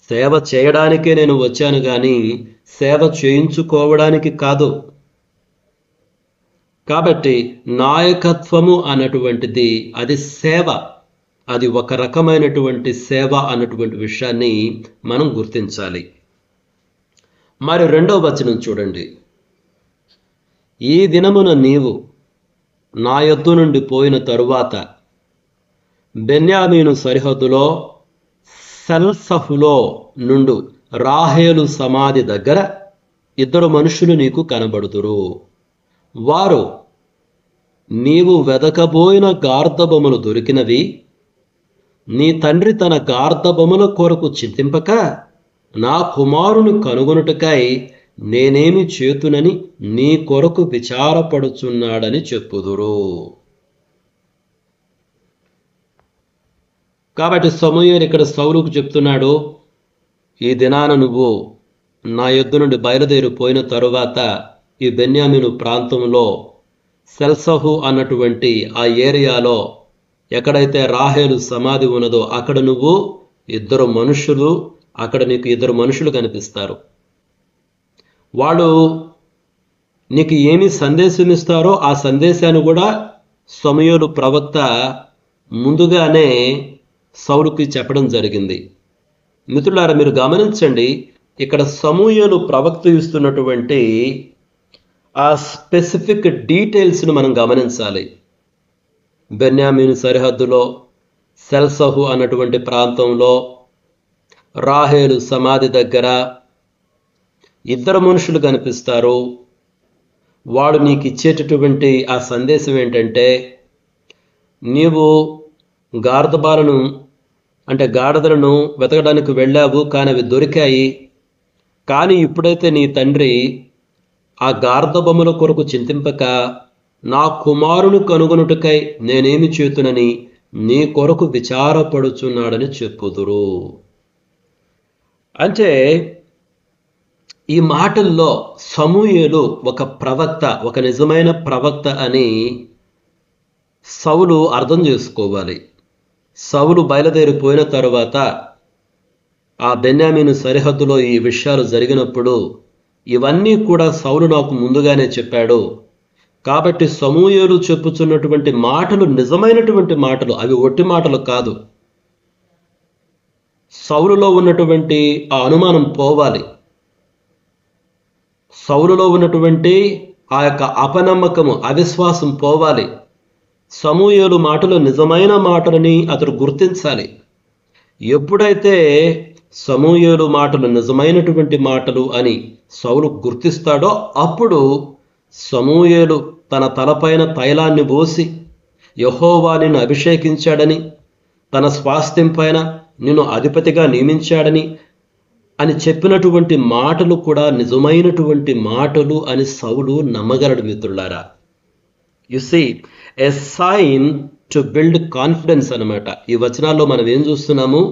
[SPEAKER 3] సేవ చేయడానికే నేను వచ్చాను కానీ సేవ చేయించుకోవడానికి కాదు. కాబట్టి నాయకత్వము అన్నటువంటిది అది సేవ, అది ఒక రకమైనటువంటి సేవ అన్నటువంటి విషయాన్ని మనం గుర్తించాలి. మరి 2వ వచనం చూడండి, ఈ దినమున నీవు నా యొద్ద నుండి పోయిన తరువాత బెన్యామీను సరిహద్దులో సెల్సహులో నుండు రాహేలు సమాధి దగ్గర 2 మనుషులు నీకు కనబడుదురు. వారు నీవు వెదకబోయిన గార్ధబొమ్మలు దొరికినవి, నీ తండ్రి తన గార్ధబొమ్మల కొరకు చింతింపక నా కుమారుని కనుగొనుటకై నేనేమి చేతునని నీ కొరకు విచారపడుచున్నాడని చెప్పుదురు. కాబట్టి సమూయేలు ఇక్కడ సౌలుకు చెప్తున్నాడు, ఈ దినాన నువ్వు నా యొద్ద నుండి బయలుదేరిపోయిన తరువాత ఈ బెన్యామీను ప్రాంతంలో సెల్సహు అన్నటువంటి ఆ ఏరియాలో ఎక్కడైతే రాహేలు సమాధి ఉన్నదో అక్కడ నువ్వు 2 మనుషులు, అక్కడ నీకు 2 మనుషులు కనిపిస్తారు. వాళ్ళు నీకు ఏమి సందేశం ఇస్తారో ఆ సందేశాన్ని కూడా సమూయేలు ప్రవక్త ముందుగానే సౌలుకి చెప్పడం జరిగింది. మిత్రులారా, మీరు గమనించండి, ఇక్కడ సమూయేలు ప్రవక్త ఇస్తున్నటువంటి ఆ స్పెసిఫిక్ డీటెయిల్స్ను మనం గమనించాలి. బెన్యామీను సరిహద్దులో సెల్సహు అన్నటువంటి ప్రాంతంలో రాహేలు సమాధి దగ్గర 2 మనుషులు కనిపిస్తారు. వాడు నీకు ఇచ్చేటటువంటి ఆ సందేశం ఏంటంటే, నీవు గాడిదలను వెతకడానికి వెళ్ళావు కానీ అవి దొరికాయి. కానీ ఇప్పుడైతే నీ తండ్రి ఆ గార్ధబొమ్మల కొరకు చింతింపక నా కుమారుని కనుగొనుటకై నేనేమి చేతునని నీ కొరకు విచారపడుచున్నాడని చెప్పుదురు. అంటే ఈ మాటల్లో సమూయేలు ఒక ప్రవక్త, ఒక నిజమైన ప్రవక్త అని సౌలు అర్థం చేసుకోవాలి. సౌలు బయలుదేరిపోయిన తరువాత ఆ బెన్యామీను సరిహద్దులో ఈ విషయాలు జరిగినప్పుడు ఇవన్నీ కూడా సౌలు నాకు ముందుగానే చెప్పాడు. కాబట్టి సమూయేలు చెప్పుచున్నటువంటి మాటలు నిజమైనటువంటి మాటలు, అవి ఒట్టి మాటలు కాదు. సౌలులో ఉన్నటువంటి ఆ అనుమానం పోవాలి. సౌలులో ఉన్నటువంటి ఆ యొక్క అపనమ్మకము, అవిశ్వాసం పోవాలి. సమూయేలు మాటలు నిజమైన మాటలని అతడు గుర్తించాలి. ఎప్పుడైతే సమూయేలు మాటలు నిజమైనటువంటి మాటలు అని సౌలు గుర్తిస్తాడో అప్పుడు సమూయేలు తన తలపైన తైలాన్ని పోసి యెహోవా నిన్ను అభిషేకించాడని, తన స్వాస్థ్యం పైన నిన్ను అధిపతిగా నియమించాడని అని చెప్పినటువంటి మాటలు కూడా నిజమైనటువంటి మాటలు అని సౌలు నమ్మగలడు. మిత్రులారా, you see a sign to build confidence అన్నమాట. ఈ వచనాల్లో మనం ఏం చూస్తున్నాము?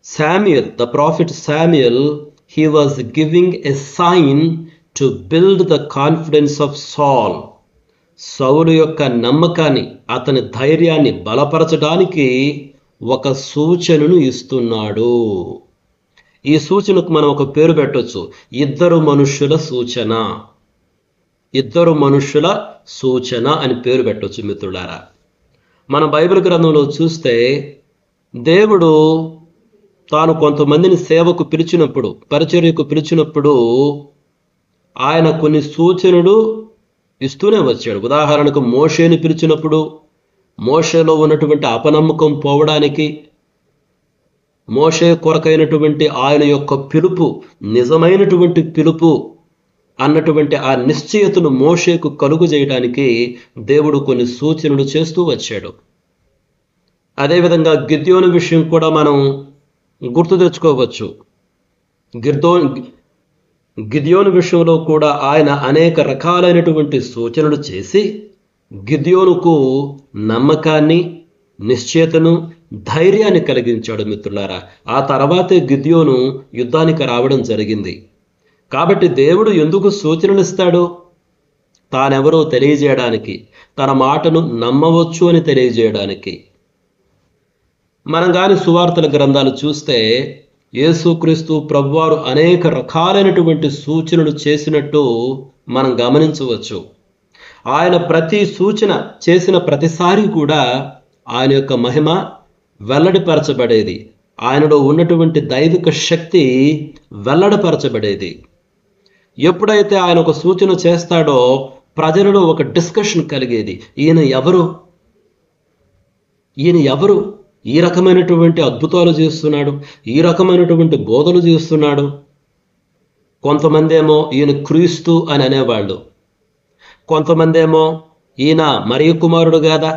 [SPEAKER 3] Samuel, the prophet Samuel, he was giving a sign to build the confidence of Saul. సౌలు యొక్క నమ్మకాన్ని, అతని ధైర్యాన్ని బలపరచడానికి ఒక సూచనను ఇస్తున్నాడు. ఈ సూచనకు మనం ఒక పేరు పెట్టొచ్చు, ఇద్దరు మనుష్యుల సూచన. ఇద్దరు మనుష్యుల సూచన అని పేరు పెట్టొచ్చు. మిత్రులారా, మన బైబిల్ గ్రంథంలో చూస్తే దేవుడు తాను కొంతమందిని సేవకు పిలిచినప్పుడు, పరిచర్యకు పిలిచినప్పుడు ఆయన కొన్ని సూచనలు ఇస్తూనే వచ్చాడు. ఉదాహరణకు మోషేని పిలిచినప్పుడు మోషేలో ఉన్నటువంటి అపనమ్మకం పోవడానికి, మోషే కొరకైనటువంటి ఆయన యొక్క పిలుపు నిజమైనటువంటి పిలుపు అన్నటువంటి ఆ నిశ్చయతను మోషేకు కలుగు చేయడానికి దేవుడు కొన్ని సూచనలు చేస్తూ వచ్చాడు. అదేవిధంగా గిద్యోను విషయం కూడా మనం గుర్తు తెచ్చుకోవచ్చు. గిద్యోను విషయంలో కూడా ఆయన అనేక రకాలైనటువంటి సూచనలు చేసి గిద్యోనుకు నమ్మకాన్ని, నిశ్చయతను, ధైర్యాన్ని కలిగించాడు. మిత్రులారా, ఆ తర్వాతే గిద్యోను యుద్ధానికి రావడం జరిగింది. కాబట్టి దేవుడు ఎందుకు సూచనలు ఇస్తాడు? తానెవరో తెలియజేయడానికి, తన మాటను నమ్మవచ్చు అని తెలియజేయడానికి. మనం కానీ సువార్తల గ్రంథాలు చూస్తే యేసుక్రీస్తు ప్రభువారు అనేక రకాలైనటువంటి సూచనలు చేసినట్టు మనం గమనించవచ్చు. ఆయన ప్రతి సూచన చేసిన ప్రతిసారి కూడా ఆయన యొక్క మహిమ వెల్లడిపరచబడేది, ఆయనలో ఉన్నటువంటి దైవిక శక్తి వెల్లడిపరచబడేది. ఎప్పుడైతే ఆయన ఒక సూచన చేస్తాడో ప్రజలలో ఒక డిస్కషన్ కలిగేది. ఈయన ఎవరు? ఈ రకమైనటువంటి అద్భుతాలు చేస్తున్నాడు, ఈ రకమైనటువంటి బోధలు చేస్తున్నాడు. కొంతమంది ఏమో ఈయన క్రీస్తు అని అనేవాళ్ళు, కొంతమంది ఏమో ఈయన మరియ కుమారుడు కాదా,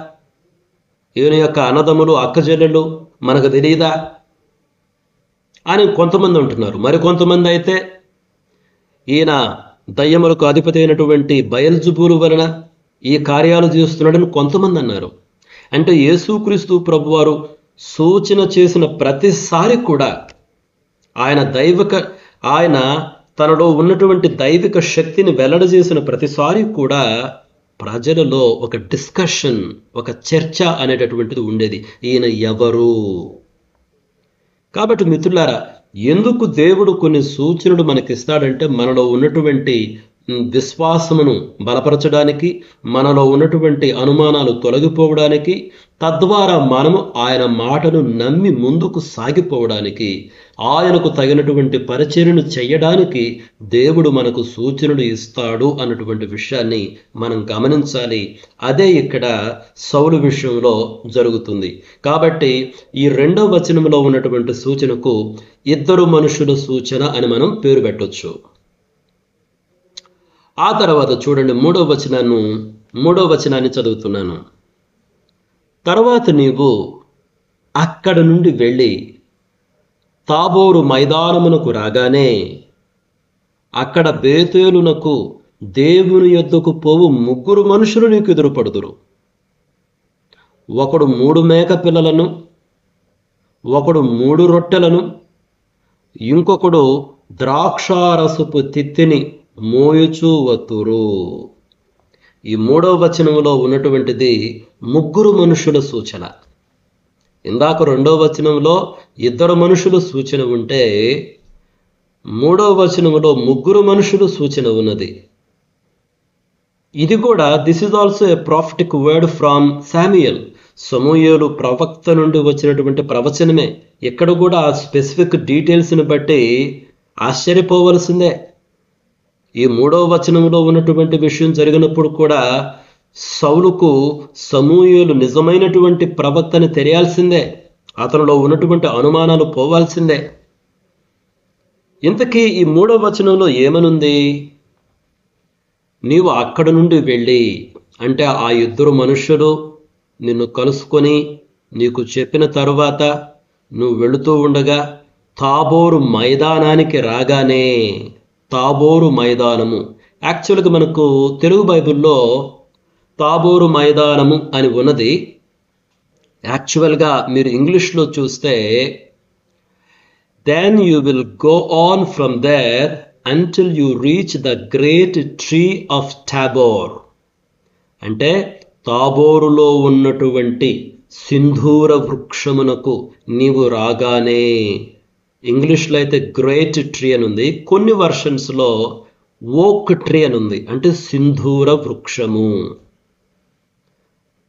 [SPEAKER 3] ఈయన యొక్క అన్నదమ్ములు అక్కజెల్లెలు మనకు తెలియదా అని కొంతమంది అంటున్నారు. మరి కొంతమంది అయితే ఈయన దయ్యములకు అధిపతి అయినటువంటి బయల్జుబూలు వలన ఈ కార్యాలు చేస్తున్నాడని కొంతమంది అన్నారు. అంటే యేసుక్రీస్తు ప్రభువారు సూచన చేసిన ప్రతిసారి కూడా ఆయన తనలో ఉన్నటువంటి దైవిక శక్తిని వెల్లడిచేసిన ప్రతిసారి కూడా ప్రజలలో ఒక డిస్కషన్, ఒక చర్చ అనేటటువంటిది ఉండేది. ఈయన ఎవరు? కాబట్టి మిత్రులారా, ఎందుకు దేవుడు కొన్ని సూచనలు మనకిస్తాడంటే మనలో ఉన్నటువంటి విశ్వాసమును బలపరచడానికి, మనలో ఉన్నటువంటి అనుమానాలు తొలగిపోవడానికి, తద్వారా మనము ఆయన మాటను నమ్మి ముందుకు సాగిపోవడానికి, ఆయనకు తగినటువంటి పరిచర్యను చేయడానికి దేవుడు మనకు సూచనలు ఇస్తాడు అన్నటువంటి విషయాన్ని మనం గమనించాలి. అదే ఇక్కడ సౌలు విషయంలో జరుగుతుంది. కాబట్టి ఈ 2వ వచనంలో ఉన్నటువంటి సూచనకు ఇద్దరు మనుషుల సూచన అని మనం పేరు పెట్టొచ్చు. ఆ తర్వాత చూడండి 3వ వచనాన్ని చదువుతున్నాను. తర్వాత నీవు అక్కడ నుండి వెళ్ళి తాబోరు మైదానమునకు రాగానే అక్కడ బేతేలునకు దేవుని యొద్దకు పోవు 3 మనుషులు నీకు ఎదురుపడుదురు. ఒకడు 3 మేక పిల్లలను, ఒకడు 3 రొట్టెలను, ఇంకొకడు ద్రాక్షారసపు తిత్తిని మోయుచూ వత్తురు. ఈ 3వ వచనంలో ఉన్నటువంటిది 3 మనుషుల సూచన. ఇందాక 2వ వచనంలో 2 మనుషుల సూచన ఉంటే 3వ వచనంలో 3 మనుషుల సూచన ఉన్నది. ఇది కూడా this is also a prophetic word from Samuel. సమూయేలు ప్రవక్త నుండి వచ్చినటువంటి ప్రవచనమే. ఇక్కడ కూడా ఆ స్పెసిఫిక్ డీటెయిల్స్ని బట్టి ఆశ్చర్యపోవలసిందే. ఈ 3వ వచనంలో ఉన్నటువంటి విషయం జరిగినప్పుడు కూడా సౌలుకు సమూయేలు నిజమైనటువంటి ప్రవక్తని తెలియాల్సిందే. అతనిలో ఉన్నటువంటి అనుమానాలు పోవాల్సిందే. ఇంతకీ ఈ 3వ వచనంలో ఏమనుంది? నీవు అక్కడ నుండి వెళ్ళి, అంటే ఆ 2 మనుషులు నిన్ను కలుసుకొని నీకు చెప్పిన తరువాత నువ్వు వెళుతూ ఉండగా తాబోరు మైదానానికి రాగానే, తాబోరు మైదానము యాక్చువల్గా మనకు తెలుగు బైబిల్లో తాబోరు మైదానము అని ఉన్నది. యాక్చువల్గా మీరు ఇంగ్లీష్లో చూస్తే then you will go on from there until you reach the great tree of Tabor. అంటే తాబోరులో ఉన్నటువంటి సింధూర వృక్షమునకు నీవు రాగానే. ఇంగ్లీష్లో అయితే గ్రేట్ ట్రీ అని ఉంది, కొన్ని వర్షన్స్లో ఓక్ ట్రీ అని ఉంది, అంటే సింధూర వృక్షము.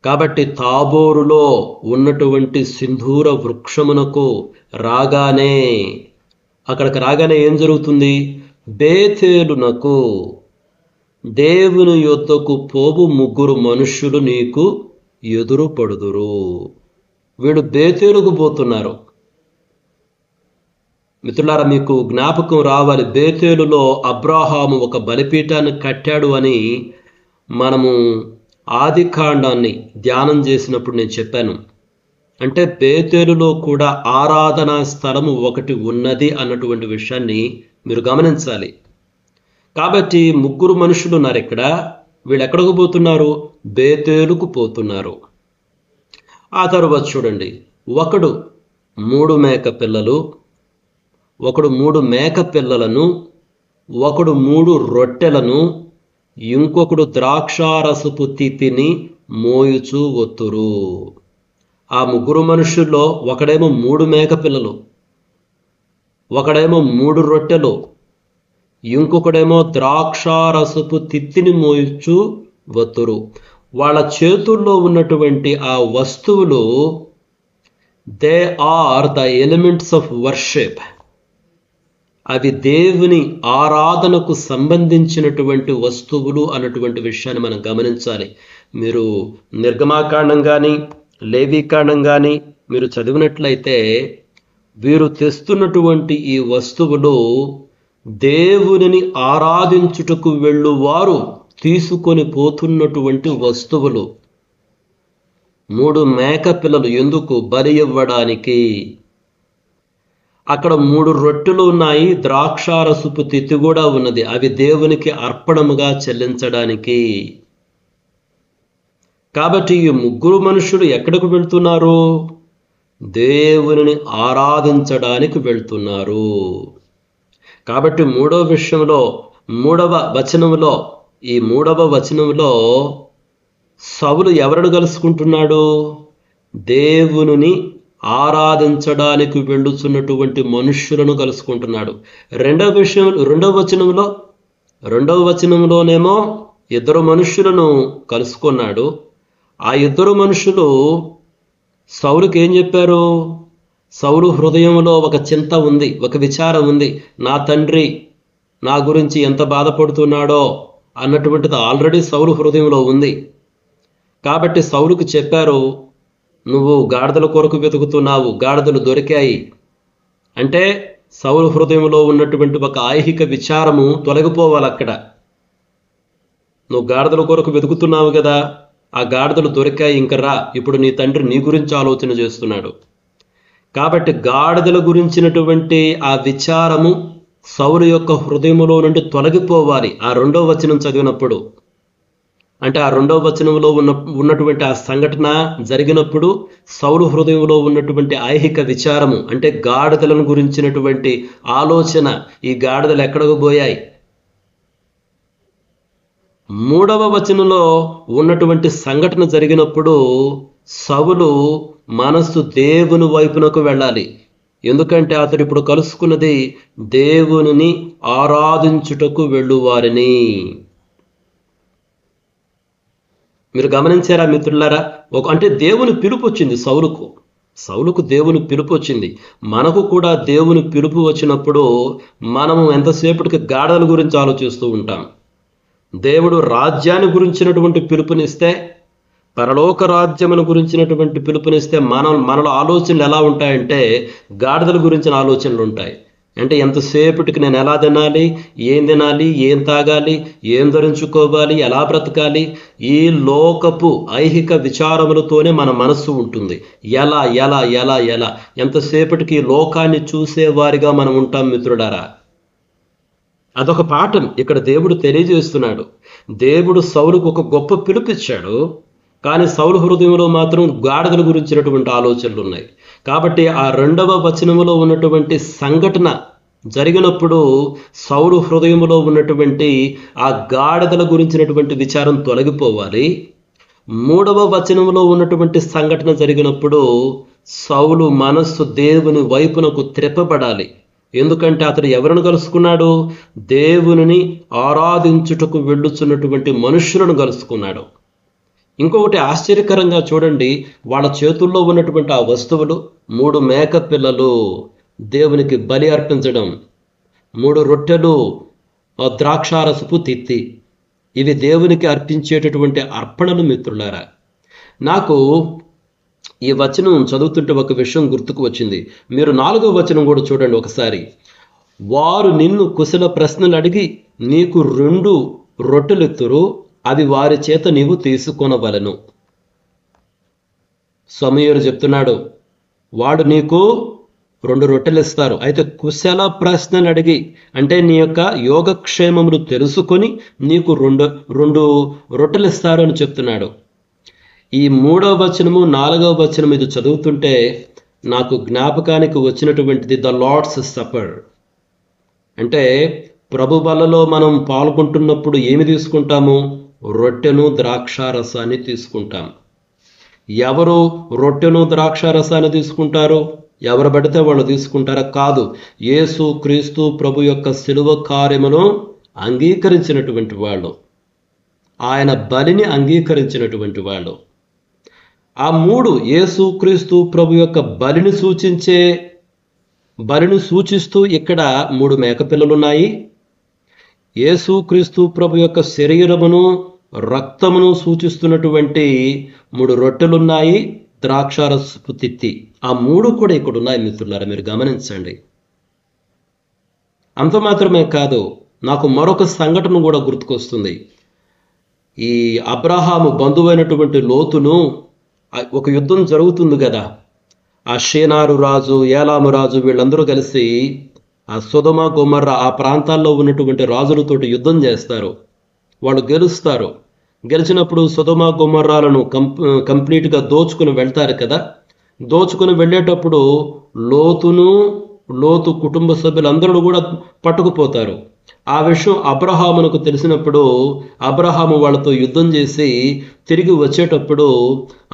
[SPEAKER 3] కాబట్టి తాబోరులో ఉన్నటువంటి సింధూర వృక్షమునకు రాగానే, అక్కడికి రాగానే ఏం జరుగుతుంది? బేతేలునకు, దేవుని యొద్దకు పోవు 3 మనుష్యులు నీకు ఎదురుపడుదురు. వీడు బేతేలుకు పోతున్నారు. మిత్రులారా, మీకు జ్ఞాపకం రావాలి, బేతేలులో అబ్రాహాము ఒక బలిపీఠాన్ని కట్టాడు అని మనము ఆదికాండాన్ని ధ్యానం చేసినప్పుడు నేను చెప్పాను. అంటే బేతేలులో కూడా ఆరాధనా స్థలము ఒకటి ఉన్నది అన్నటువంటి విషయాన్ని మీరు గమనించాలి. కాబట్టి 3 మనుషులు ఉన్నారు ఇక్కడ. వీళ్ళు ఎక్కడికి పోతున్నారు? బేతేలుకు పోతున్నారు. ఆ తరువాత చూడండి, ఒకడు 3 మేక పిల్లలు, ఒకడు 3 మేక పిల్లలను, ఒకడు 3 రొట్టెలను, ఇంకొకడు ద్రాక్షారసపు తిత్తిని మోయుచూ వత్తురు. ఆ 3 మనుషుల్లో ఒకడేమో 3 మేక పిల్లలు, ఒకడేమో 3 రొట్టెలు, ఇంకొకడేమో ద్రాక్షారసపు తిత్తిని మోయుచూ వత్తురు. వాళ్ళ చేతుల్లో ఉన్నటువంటి ఆ వస్తువులు they are the elements of worship. అవి దేవుని ఆరాధనకు సంబంధించినటువంటి వస్తువులు అన్నటువంటి విషయాన్ని మనం గమనించాలి. మీరు నిర్గమాకాండం కానీ లేవీకాండం కానీ మీరు చదివినట్లయితే వీరు తెస్తున్నటువంటి ఈ వస్తువులు దేవునిని ఆరాధించుటకు వెళ్ళువారు తీసుకొని పోతున్నటువంటి వస్తువులు. 3 మేక పిల్లలు ఎందుకు? బలి ఇవ్వడానికి. అక్కడ 3 రొట్టెలు ఉన్నాయి, ద్రాక్షారసపు తిత్తి కూడా ఉన్నది, అవి దేవునికి అర్పణముగా చెల్లించడానికి. కాబట్టి ఈ 3 మనుషులు ఎక్కడికి వెళ్తున్నారు? దేవునిని ఆరాధించడానికి వెళ్తున్నారు. కాబట్టి 3వ విషయంలో 3వ వచనంలో, ఈ 3వ వచనంలో సౌలు ఎవరిని కలుసుకుంటున్నాడు? దేవునిని ఆరాధించడానికి వెళ్ళుచున్నటువంటి మనుష్యులను కలుసుకుంటున్నాడు. రెండవ వచనంలోనేమో 2 మనుష్యులను కలుసుకున్నాడు. ఆ 2 మనుషులు సౌలుకి ఏం చెప్పారు? సౌలు హృదయంలో ఒక చింత ఉంది, ఒక విచారం ఉంది. నా తండ్రి నా గురించి ఎంత బాధపడుతున్నాడో అన్నటువంటిది ఆల్రెడీ సౌలు హృదయంలో ఉంది. కాబట్టి సౌలుకు చెప్పారు, నువ్వు గాడిదల కొరకు వెతుకుతున్నావు, గాడిదలు దొరికాయి. అంటే సౌలు హృదయంలో ఉన్నటువంటి ఒక ఐహిక విచారము తొలగిపోవాలి. అక్కడ నువ్వు గాడిదల కొరకు వెతుకుతున్నావు కదా, ఆ గాడిదలు దొరికాయి, ఇంక రా, ఇప్పుడు నీ తండ్రి నీ గురించి ఆలోచన చేస్తున్నాడు. కాబట్టి గాడిదల గురించినటువంటి ఆ విచారము సౌలు యొక్క హృదయములో నుండి తొలగిపోవాలి. ఆ 2వ వచనం చదివినప్పుడు అంటే ఆ 2వ వచనంలో ఉన్నటువంటి ఆ సంఘటన జరిగినప్పుడు సౌలు హృదయంలో ఉన్నటువంటి ఐహిక విచారము, అంటే గాడిదలను గురించినటువంటి ఆలోచన, ఈ గాడిదలు ఎక్కడికి పోయాయి. 3వ వచనంలో ఉన్నటువంటి సంఘటన జరిగినప్పుడు సౌలు మనస్సు దేవుని వైపునకు వెళ్ళాలి. ఎందుకంటే అతడు ఇప్పుడు కలుసుకున్నది దేవునిని ఆరాధించుటకు వెళ్ళువారిని. మీరు గమనించారా మిత్రులారా? అంటే దేవుని పిలుపు వచ్చింది సౌలుకు దేవుని పిలుపు వచ్చింది. మనకు కూడా దేవుని పిలుపు వచ్చినప్పుడు మనము ఎంతసేపటికి గాడిదల గురించి ఆలోచిస్తూ ఉంటాం. దేవుడు రాజ్యాన్ని గురించినటువంటి పిలుపునిస్తే, పరలోక రాజ్యమును గురించినటువంటి పిలుపునిస్తే మనలో ఆలోచనలు ఎలా ఉంటాయంటే గాడిదల గురించిన ఆలోచనలు ఉంటాయి. అంటే ఎంతసేపటికి నేను ఎలా తినాలి, ఏం తాగాలి, ఏం ధరించుకోవాలి, ఎలా బ్రతకాలి, ఈ లోకపు ఐహిక విచారములతోనే మన మనస్సు ఉంటుంది. ఎలా ఎలా ఎలా ఎలా ఎంతసేపటికి లోకాన్ని చూసేవారిగా మనం ఉంటాం మిత్రుడారా. అదొక పాఠం ఇక్కడ దేవుడు తెలియజేస్తున్నాడు. దేవుడు సౌలుకు ఒక గొప్ప పిలుపిచ్చాడు, కానీ సౌలు హృదయంలో మాత్రం గాడిదల గురించినటువంటి ఆలోచనలు ఉన్నాయి. కాబట్టి ఆ 2వ వచనములో ఉన్నటువంటి సంఘటన జరిగినప్పుడు సౌలు హృదయంలో ఉన్నటువంటి ఆ గాడిదల గురించినటువంటి విచారం తొలగిపోవాలి. 3వ వచనంలో ఉన్నటువంటి సంఘటన జరిగినప్పుడు సౌలు మనస్సు దేవుని వైపునకు త్రెప్పబడాలి. ఎందుకంటే అతడు ఎవరిని కలుసుకున్నాడు? దేవునిని ఆరాధించుటకు వెళ్ళుచున్నటువంటి మనుషులను కలుసుకున్నాడు. ఇంకొకటి ఆశ్చర్యకరంగా చూడండి, వాళ్ళ చేతుల్లో ఉన్నటువంటి ఆ వస్తువులు 3 మేక పిల్లలు దేవునికి బలి అర్పించడం, 3 రొట్టెలు, ద్రాక్షారసపు తిత్తి, ఇవి దేవునికి అర్పించేటటువంటి అర్పణలు మిత్రులారా. నాకు ఈ వచనం చదువుతుంటే ఒక విషయం గుర్తుకు వచ్చింది. మీరు 4వ వచనం కూడా చూడండి ఒకసారి. వారు నిన్ను కుశల ప్రశ్నలు అడిగి నీకు 2 రొట్టెలెత్తురు, అవి వారి చేత నీవు తీసుకొనవలెను. సమూయేలు చెప్తున్నాడు, వాడు నీకు 2 రొట్టెలు ఇస్తారు. అయితే కుశల ప్రశ్నలు అడిగి, అంటే నీ యొక్క యోగక్షేమములు తెలుసుకొని నీకు 2 రొట్టెలు ఇస్తారు అని చెప్తున్నాడు. ఈ 3వ వచనము 4వ వచనం ఇది చదువుతుంటే నాకు జ్ఞాపకానికి వచ్చినటువంటిది ద లార్డ్స్ సపర్. అంటే ప్రభు బలలో మనం పాల్గొంటున్నప్పుడు ఏమి తీసుకుంటాము? రొట్టెను ద్రాక్షారసాన్ని తీసుకుంటాం. ఎవరు రొట్టెను ద్రాక్షారసాన్ని తీసుకుంటారు? ఎవరు పడితే వాళ్ళు తీసుకుంటారా? కాదు. యేసు క్రీస్తు ప్రభు యొక్క శిలువ కార్యమును అంగీకరించినటువంటి వాళ్ళు, ఆయన బలిని అంగీకరించినటువంటి వాళ్ళు. ఆ 3 యేసు క్రీస్తు ప్రభు యొక్క బలిని సూచిస్తూ ఇక్కడ 3 మేకపిల్లలున్నాయి. యేసు క్రీస్తు ప్రభు యొక్క శరీరమును రక్తమును సూచిస్తున్నటువంటి 3 రొట్టెలున్నాయి, ద్రాక్షారసపు తిత్తి. ఆ 3 కూడా ఇక్కడ ఉన్నాయి మిత్రులారా, మీరు గమనించండి. అంత మాత్రమే కాదు, నాకు మరొక సంఘటన కూడా గుర్తుకొస్తుంది. ఈ అబ్రహాము బంధువైనటువంటి లోతును ఒక యుద్ధం జరుగుతుంది కదా, ఆ షేనారు రాజు, ఏలాము రాజు, వీళ్ళందరూ కలిసి ఆ సొదొమ గొమొర్రా ఆ ప్రాంతాల్లో ఉన్నటువంటి రాజులతోటి యుద్ధం చేస్తారు. వాళ్ళు గెలుస్తారు. గెలిచినప్పుడు సొదొమ గొమొర్రాలను కంప్లీట్గా దోచుకుని వెళ్తారు కదా. దోచుకుని వెళ్ళేటప్పుడు లోతు కుటుంబ సభ్యులందరూ కూడా పట్టుకుపోతారు. ఆ విషయం అబ్రహామునకు తెలిసినప్పుడు అబ్రహాము వాళ్ళతో యుద్ధం చేసి తిరిగి వచ్చేటప్పుడు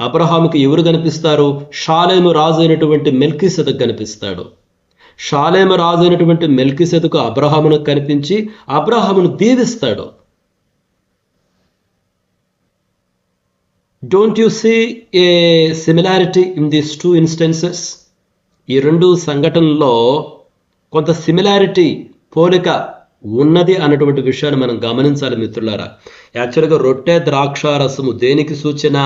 [SPEAKER 3] అబ్రహాముకి ఎవరు కనిపిస్తారు? షాలేము రాజు అయినటువంటి మెల్కీసెదెకు కనిపిస్తాడు. షాలేము రాజు అయినటువంటి మెల్కీసెదెకు అబ్రహామునకు కనిపించి అబ్రహామును దీవిస్తాడు. Don't you see a similarity in these 2 instances? ఈ 2 సంఘటనల్లో కొంత సిమిలారిటీ, పోలిక ఉన్నది అన్నటువంటి విషయాన్ని మనం గమనించాలి మిత్రులారా. యాక్చువల్గా రొట్టె ద్రాక్షారసము దేనికి సూచన?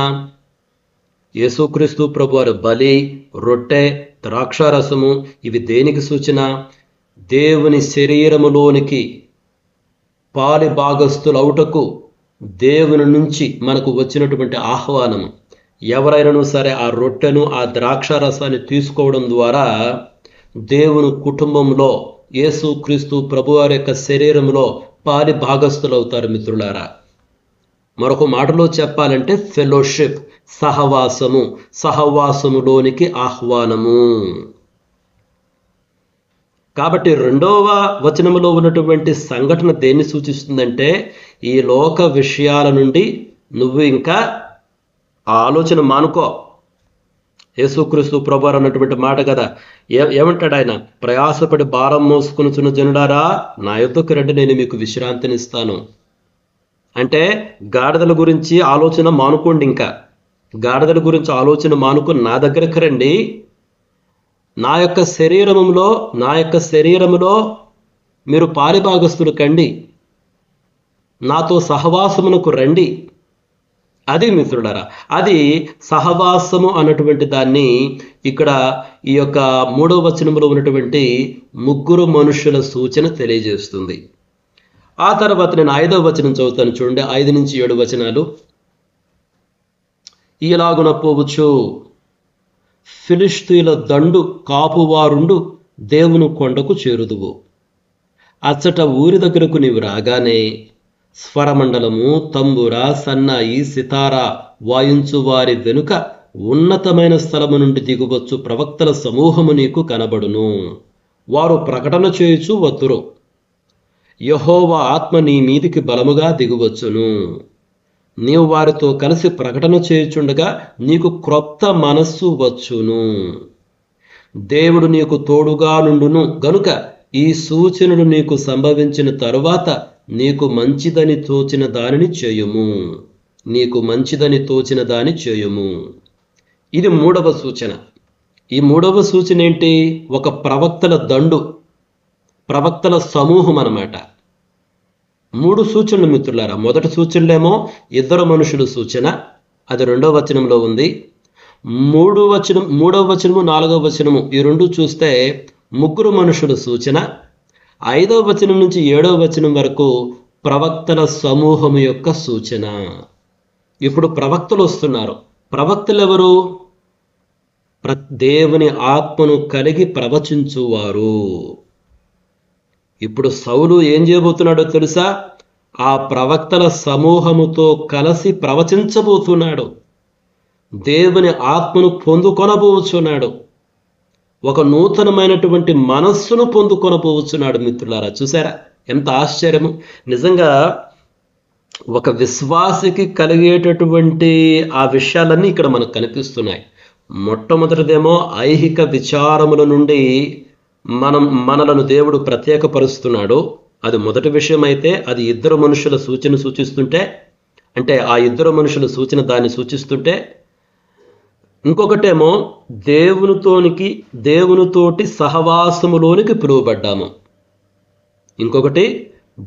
[SPEAKER 3] యేసుక్రీస్తు ప్రభు వారి బలి, రొట్టె, ద్రాక్షారసము ఇవి దేనికి సూచన? దేవుని శరీరములోనికి పాలి భాగస్థులవుటకు దేవుని నుంచి మనకు వచ్చినటువంటి ఆహ్వానము. ఎవరైనాను సరే ఆ రొట్టెను, ఆ ద్రాక్షారసాన్ని తీసుకోవడం ద్వారా దేవుని కుటుంబంలో యేసు క్రీస్తు ప్రభువారి యొక్క శరీరంలో పాలి భాగస్థులవుతారు మిత్రులారా. మరొక మాటలో చెప్పాలంటే ఫెలోషిప్, సహవాసము, సహవాసములోనికి ఆహ్వానము. కాబట్టి 2వ వచనములో ఉన్నటువంటి సంఘటన దేన్ని సూచిస్తుందంటే, ఈ లోక విషయాల నుండి నువ్వు ఇంకా ఆలోచన మానుకో. యేసుక్రీస్తు ప్రభువారు అన్నటువంటి మాట కదా, ఏమంటాడు ఆయన? ప్రయాసపడి భారం మోసుకొనుచున్న జనులారా నా యొద్దకు రండి, నేను మీకు విశ్రాంతినిస్తాను. అంటే గాడిదల గురించి ఆలోచన మానుకోండి. ఇంకా గాడిదల గురించి ఆలోచన మానుకొని నా దగ్గరకు రండి. నా యొక్క శరీరములో మీరు పాలిభాగస్తులు కండి, నాతో సహవాసమునకు రండి. అది మిత్రులారా, అది సహవాసము అన్నటువంటి దాన్ని ఇక్కడ ఈ యొక్క 3వ వచనంలో ఉన్నటువంటి 3 మనుషుల సూచన తెలియజేస్తుంది. ఆ తర్వాత నేను 5వ వచనం చదువుతాను, చూడండి. 5 నుంచి 7 వచనాలు. ఈలాగున పోవచ్చు ఫిలిష్తీయుల దండు కాపువారుండు దేవుని కొండకు చేరుదువు. అచ్చట ఊరి దగ్గరకు నీవు రాగానే స్వరమండలము, తంబుర, సన్నాయి, సితారా వాయించు వారి వెనుక ఉన్నతమైన స్థలము నుండి దిగువచ్చు ప్రవక్తల సమూహము నీకు కనబడును. వారు ప్రకటన చేయుచు వత్తురు. యెహోవా ఆత్మ నీ మీదికి బలముగా దిగువచ్చును. నీవు వారితో కలిసి ప్రకటన చేయుచుండగా నీకు క్రొత్త మనస్సు వచ్చును. దేవుడు నీకు తోడుగా నుండును గనుక ఈ సూచనలు నీకు సంభవించిన తరువాత నీకు మంచిదని తోచిన దానిని చేయుము. ఇది 3వ సూచన. ఈ 3వ సూచన ఏంటి? ఒక ప్రవక్తల దండు, ప్రవక్తల సమూహం అన్నమాట. 3 సూచనలు మిత్రులారా. మొదటి సూచనలేమో 2 మనుషుల సూచన, అది 2వ వచనంలో ఉంది. 3వ వచనము 4వ వచనము ఈ 2 చూస్తే 3 మనుషుల సూచన. 5వ వచనం నుంచి 7వ వచనం వరకు ప్రవక్తల సమూహము యొక్క సూచన. ఇప్పుడు ప్రవక్తలు వస్తున్నారు. ప్రవక్తలు ఎవరు? దేవుని ఆత్మను కలిగి ప్రవచించువారు. ఇప్పుడు సౌలు ఏం చేయబోతున్నాడో తెలుసా? ఆ ప్రవక్తల సమూహముతో కలిసి ప్రవచించబోతున్నాడు. దేవుని ఆత్మను పొందుకొనబోచున్నాడు. ఒక నూతనమైనటువంటి మనస్సును పొందుకొనబోచున్నాడు. మిత్రులారా, చూసారా ఎంత ఆశ్చర్యము! నిజంగా ఒక విశ్వాసికి కలిగేటటువంటి ఆ విషయాలన్నీ ఇక్కడ మనకు కనిపిస్తున్నాయి. మొట్టమొదటిదేమో ఐహిక విచారముల నుండి మనలను దేవుడు ప్రత్యేకపరుస్తున్నాడు. అది మొదటి విషయం. అయితే అది 2 మనుషుల సూచన సూచిస్తుంటే, అంటే ఆ 2 మనుషుల సూచన దాన్ని సూచిస్తుంటే, ఇంకొకటేమో దేవునితోటి సహవాసములోనికి పిలువబడ్డాము. ఇంకొకటి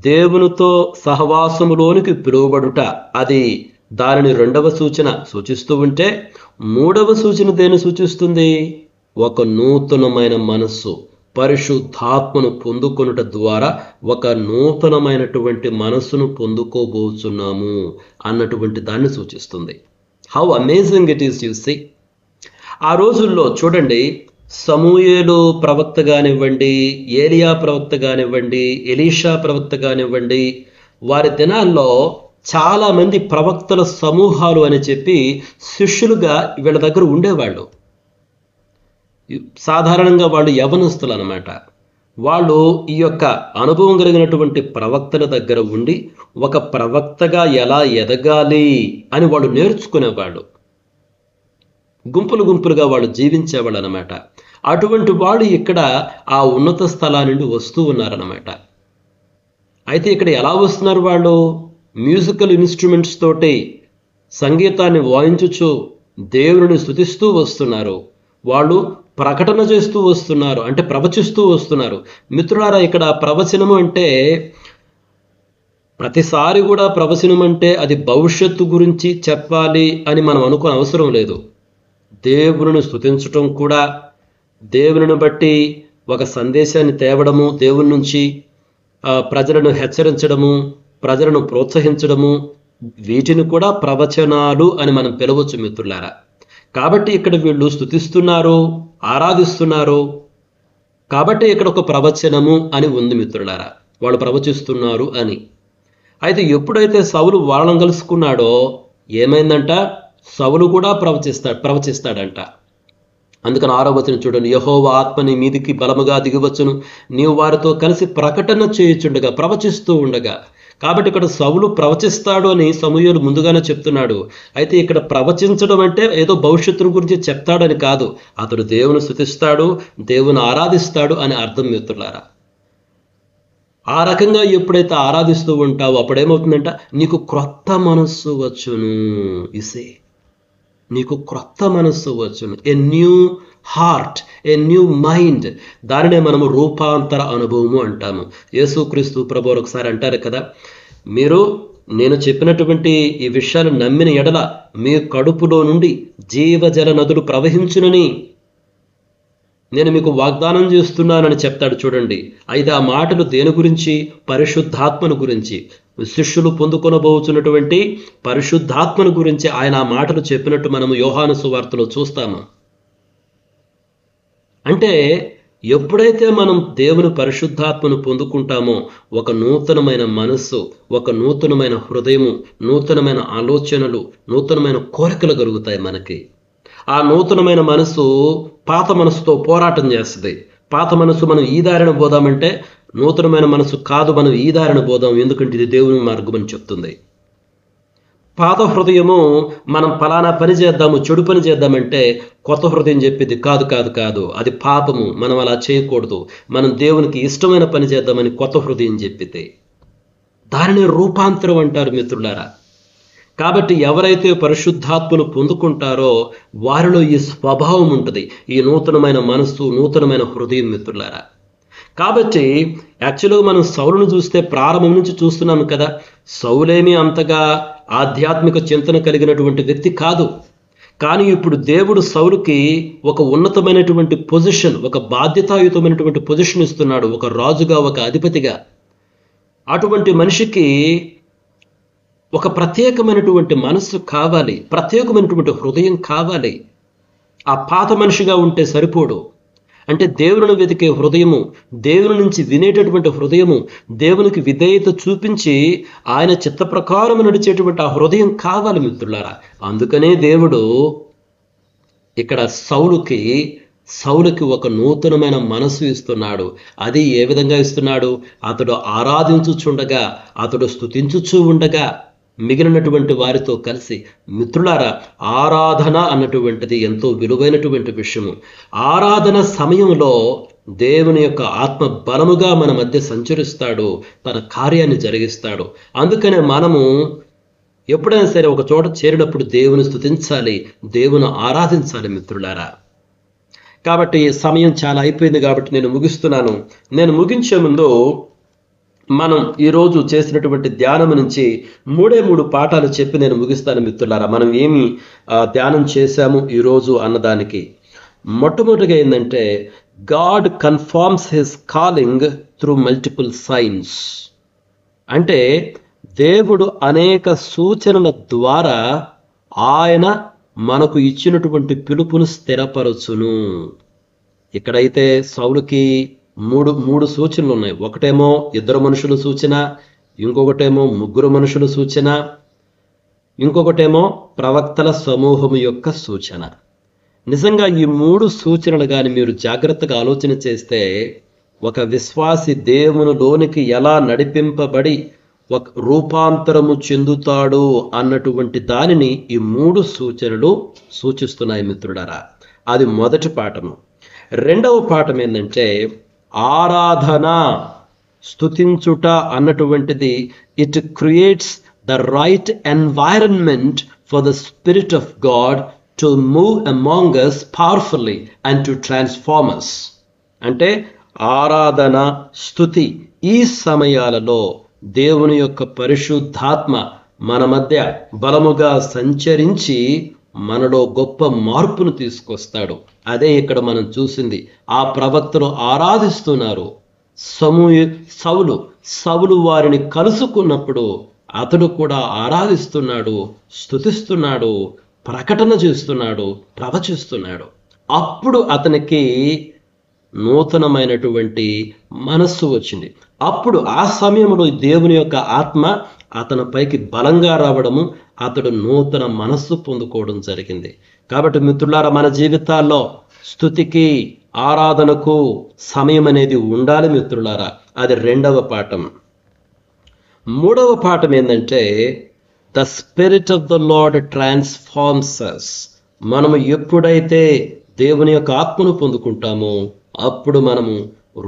[SPEAKER 3] దేవునితో సహవాసములోనికి పిలువబడుట, అది దానిని 2వ సూచన సూచిస్తూ ఉంటే, 3వ సూచన దేన్ని సూచిస్తుంది? ఒక నూతనమైన మనస్సు, పరిశుద్ధాత్మను పొందుకొనుట ద్వారా ఒక నూతనమైనటువంటి మనస్సును పొందుకోబోతున్నాము అన్నటువంటి దాన్ని సూచిస్తుంది. How amazing it is you see. ఆ రోజుల్లో చూడండి, సమూయేలు ప్రవక్త కానివ్వండి, ఏలియా ప్రవక్త కానివ్వండి, ఎలీషా ప్రవక్త కానివ్వండి, వారి దినాల్లో చాలా మంది ప్రవక్తల సమూహాలు అని చెప్పి శిష్యులుగా వీళ్ళ దగ్గర ఉండేవాళ్ళు. సాధారణంగా వాళ్ళు యవనస్తులు అన్నమాట. వాళ్ళు ఈ యొక్క అనుభవం కలిగినటువంటి ప్రవక్తల దగ్గర ఉండి ఒక ప్రవక్తగా ఎలా ఎదగాలి అని వాళ్ళు నేర్చుకునేవాళ్ళు. గుంపులుగా వాళ్ళు జీవించేవాళ్ళు అనమాట. అటువంటి వాళ్ళు ఇక్కడ ఆ ఉన్నత స్థలా నుండి వస్తూ ఉన్నారన్నమాట. అయితే ఇక్కడ ఎలా వస్తున్నారు? వాళ్ళు మ్యూజికల్ ఇన్స్ట్రుమెంట్స్ తోటి సంగీతాన్ని వాయించుచు దేవుని స్తుతిస్తూ వస్తున్నారు. వాళ్ళు ప్రకటన చేస్తూ వస్తున్నారు, అంటే ప్రవచిస్తూ వస్తున్నారు. మిత్రులారా, ఇక్కడ ప్రవచనము అంటే ప్రతిసారి కూడా ప్రవచనం అంటే అది భవిష్యత్తు గురించి చెప్పాలి అని మనం అనుకోని అవసరం లేదు. దేవుని స్తుతించటం కూడా, దేవుని బట్టి ఒక సందేశాన్ని తేవడము, దేవుని నుంచి ప్రజలను హెచ్చరించడము, ప్రజలను ప్రోత్సహించడము, వీటిని కూడా ప్రవచనాలు అని మనం పిలవచ్చు మిత్రులారా. కాబట్టి ఇక్కడ వీళ్ళు స్తుతిస్తున్నారు, ఆరాధిస్తున్నారు. కాబట్టి ఇక్కడ ఒక ప్రవచనము అని ఉంది మిత్రులారా, వాళ్ళు ప్రవచిస్తున్నారు అని. అయితే ఎప్పుడైతే సౌలు వాళ్ళని కలుసుకున్నాడో ఏమైందంట? సౌలు కూడా ప్రవచిస్తాడంట. అందుకని 6వ వచనం చూడండి, యెహోవా ఆత్మ నీ మీదికి బలముగా దిగివచ్చును, నీవు వారితో కలిసి ప్రకటన చేయుచుండగా, ప్రవచిస్తూ ఉండగా. కాబట్టి ఇక్కడ సౌలు ప్రవచిస్తాడు అని సమూయేలు ముందుగానే చెప్తున్నాడు. అయితే ఇక్కడ ప్రవచించడం అంటే ఏదో భవిష్యత్తును గురించి చెప్తాడని కాదు, అతడు దేవుని స్తుతిస్తాడు, దేవుని ఆరాధిస్తాడు అని అర్థం మిత్రులారా. ఆ రకంగా ఎప్పుడైతే ఆరాధిస్తూ ఉంటావో అప్పుడేమవుతుందంట, నీకు క్రొత్త మనస్సు వచ్చును. ఇసే నీకు క్రొత్త మనస్సు వచ్చును, a new heart, a new mind. దానినే మనము రూపాంతర అనుభవము అంటాము. యేసుక్రీస్తు ప్రభువు ఒకసారి అంటారు కదా, మీరు నేను చెప్పినటువంటి ఈ విషయాలు నమ్మిన ఎడల మీ కడుపులో నుండి జీవజల నదులు ప్రవహించునని నేను మీకు వాగ్దానం చేస్తున్నానని చెప్తాడు చూడండి. అయితే ఆ మాటలు దేని గురించి? పరిశుద్ధాత్మను గురించి, శిష్యులు పొందుకొనబోతున్నటువంటి పరిశుద్ధాత్మను గురించి ఆయన ఆ మాటలు చెప్పినట్టు మనము యోహాను సువార్తలో చూస్తాము. అంటే ఎప్పుడైతే మనం దేవుని పరిశుద్ధాత్మను పొందుకుంటామో ఒక నూతనమైన మనస్సు, ఒక నూతనమైన హృదయము, నూతనమైన ఆలోచనలు, నూతనమైన కోరికలు కలుగుతాయి మనకి. ఆ నూతనమైన మనసు పాత మనసుతో పోరాటం చేస్తుంది. పాత మనసు మనం ఈ దారిన పోదామంటే నూతనమైన మనసు కాదు, మనం ఈ దారిన పోదాం, ఎందుకంటే ఇది దేవుని మార్గం అని చెప్తుంది. పాత హృదయము మనం ఫలానా పని చేద్దాము, చెడు పని చేద్దామంటే కొత్త హృదయం చెప్పేది కాదు కాదు కాదు, అది పాపము, మనం అలా చేయకూడదు, మనం దేవునికి ఇష్టమైన పని చేద్దామని కొత్త హృదయం చెప్పితే దానిని రూపాంతరం అంటారు మిత్రులారా. కాబట్టి ఎవరైతే పరిశుద్ధాత్మను పొందుకుంటారో వారిలో ఈ స్వభావం ఉంటుంది, ఈ నూతనమైన మనస్సు, నూతనమైన హృదయం మిత్రులారా. కాబట్టి యాక్చువల్గా మనం సౌలును చూస్తే ప్రారంభం నుంచి చూస్తున్నాము కదా, సౌలేమి అంతగా ఆధ్యాత్మిక చింతన కలిగినటువంటి వ్యక్తి కాదు. కానీ ఇప్పుడు దేవుడు సౌలుకి ఒక ఉన్నతమైనటువంటి పొజిషన్, ఒక బాధ్యతాయుతమైనటువంటి పొజిషన్ ఇస్తున్నాడు, ఒక రాజుగా, ఒక అధిపతిగా. అటువంటి మనిషికి ఒక ప్రత్యేకమైనటువంటి మనస్సు కావాలి, ప్రత్యేకమైనటువంటి హృదయం కావాలి. ఆ పాత మనిషిగా ఉంటే సరిపోడు. అంటే దేవుని వెతికే హృదయము, దేవుని నుంచి వినేటటువంటి హృదయము, దేవునికి విధేయత చూపించి ఆయన చిత్త ప్రకారం నడిచేటువంటి ఆ హృదయం కావాలి మిత్రులారా. అందుకనే దేవుడు ఇక్కడ సౌలుకి ఒక నూతనమైన మనసు ఇస్తున్నాడు. అది ఏ విధంగా ఇస్తున్నాడు? అతడు ఆరాధించుచుండగా, అతడు స్తుతించుచూ ఉండగా మిగిలినటువంటి వారితో కలిసి. మిత్రులారా, ఆరాధన అన్నటువంటిది ఎంతో విలువైనటువంటి విషయము. ఆరాధన సమయంలో దేవుని యొక్క ఆత్మ బలముగా మన మధ్య సంచరిస్తాడు, తన కార్యాన్ని జరిగిస్తాడు. అందుకనే మనము ఎప్పుడైనా సరే ఒక చోట చేరినప్పుడు దేవుని స్తుతించాలి, దేవుని ఆరాధించాలి మిత్రులారా. కాబట్టి సమయం చాలా అయిపోయింది కాబట్టి నేను ముగిస్తున్నాను. నేను ముగించే ముందు మనం ఈరోజు చేసినటువంటి ధ్యానం నుంచి 3 పాఠాలు చెప్పి నేను ముగిస్తాను మిత్రులారా. మనం ఏమి ధ్యానం చేశాము ఈరోజు అన్నదానికి మొట్టమొదటిగా ఏంటంటే, God confirms his calling through multiple science. అంటే దేవుడు అనేక సూచనల ద్వారా ఆయన మనకు ఇచ్చినటువంటి పిలుపును స్థిరపరచును. ఇక్కడైతే సౌలుకి మూడు సూచనలు ఉన్నాయి. ఒకటేమో 2 మనుషుల సూచన, ఇంకొకటేమో 3 మనుషుల సూచన, ఇంకొకటేమో ప్రవక్తల సమూహం యొక్క సూచన. నిజంగా ఈ 3 సూచనలు కానీ మీరు జాగ్రత్తగా ఆలోచన చేస్తే ఒక విశ్వాసి దేవునిలోనికి ఎలా నడిపింపబడి ఒక రూపాంతరము చెందుతాడు అన్నటువంటి దానిని ఈ 3 సూచనలు సూచిస్తున్నాయి మిత్రులారా. అది మొదటి పాఠము. రెండవ పాఠం ఏంటంటే, ఆరాధన, స్తుతించుట అన్నటువంటిది it creates the right environment for the spirit of God to move among us powerfully and to transform us. అంటే ఆరాధన, స్తుతి ఈ సమయాలలో దేవుని యొక్క పరిశుద్ధాత్మ మన మధ్య బలముగా సంచరించి మనలో గొప్ప మార్పును తీసుకొస్తాడు. అదే ఇక్కడ మనం చూసింది. ఆ ప్రవక్తలు ఆరాధిస్తున్నారు. సౌలు వారిని కలుసుకున్నప్పుడు అతడు కూడా ఆరాధిస్తున్నాడు, స్తుతిస్తున్నాడు, ప్రకటన చేస్తున్నాడు, ప్రవచిస్తున్నాడు. అప్పుడు అతనికి నూతనమైనటువంటి మనస్సు వచ్చింది. అప్పుడు ఆ సమయంలో దేవుని యొక్క ఆత్మ అతని పైకి బలంగా రావడము, అతడు నూతన మనస్సు పొందుకోవడం జరిగింది. కాబట్టి మిత్రులారా, మన జీవితాల్లో స్తుతికి, ఆరాధనకు సమయం అనేది ఉండాలి మిత్రులారా. అది రెండవ పాఠం. మూడవ పాఠం ఏంటంటే, the spirit of the lord transforms us. మనము ఎప్పుడైతే దేవుని యొక్క ఆత్మను పొందుకుంటామో అప్పుడు మనము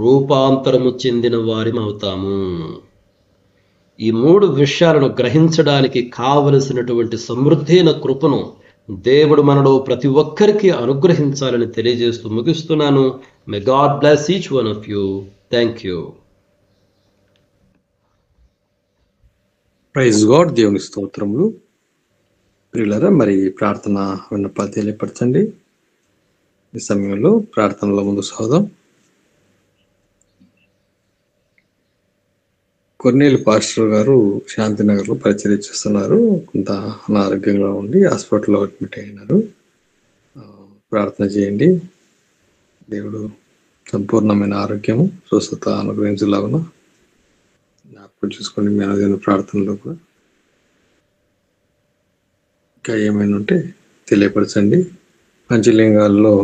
[SPEAKER 3] రూపాంతరము చెందిన వారి అవుతాము. ఈ మూడు విషయాలను గ్రహించడానికి కావలసినటువంటి సమృద్ధి అయిన కృపను దేవుడు మనలో ప్రతి ఒక్కరికి అనుగ్రహించాలని తెలియజేస్తూ ముగిస్తున్నాను. May God bless each one of you. Thank you.
[SPEAKER 2] Praise God. దేవుని స్తోత్రములు. ప్రియులారా, మరి ప్రార్థన విన్నపాలు తెలియపరచండి. ఈ సమయంలో ప్రార్థనలో ముందు సాగుదాం. కొన్నేళ్ళు పాస్టర్ గారు శాంతినగర్లో పరిచర్య చేస్తున్నారు. కొంత అనారోగ్యంగా ఉండి హాస్పిటల్లో అడ్మిట్ అయినారు. ప్రార్థన చేయండి. దేవుడు సంపూర్ణమైన ఆరోగ్యము, స్వస్థత అనుగ్రహించలాగున జ్ఞాపకం చూసుకోండి. మీ అనుదిన ప్రార్థనలో కూడా ఇంకా ఏమైనా ఉంటే తెలియపరచండి. పంచలింగాల్లో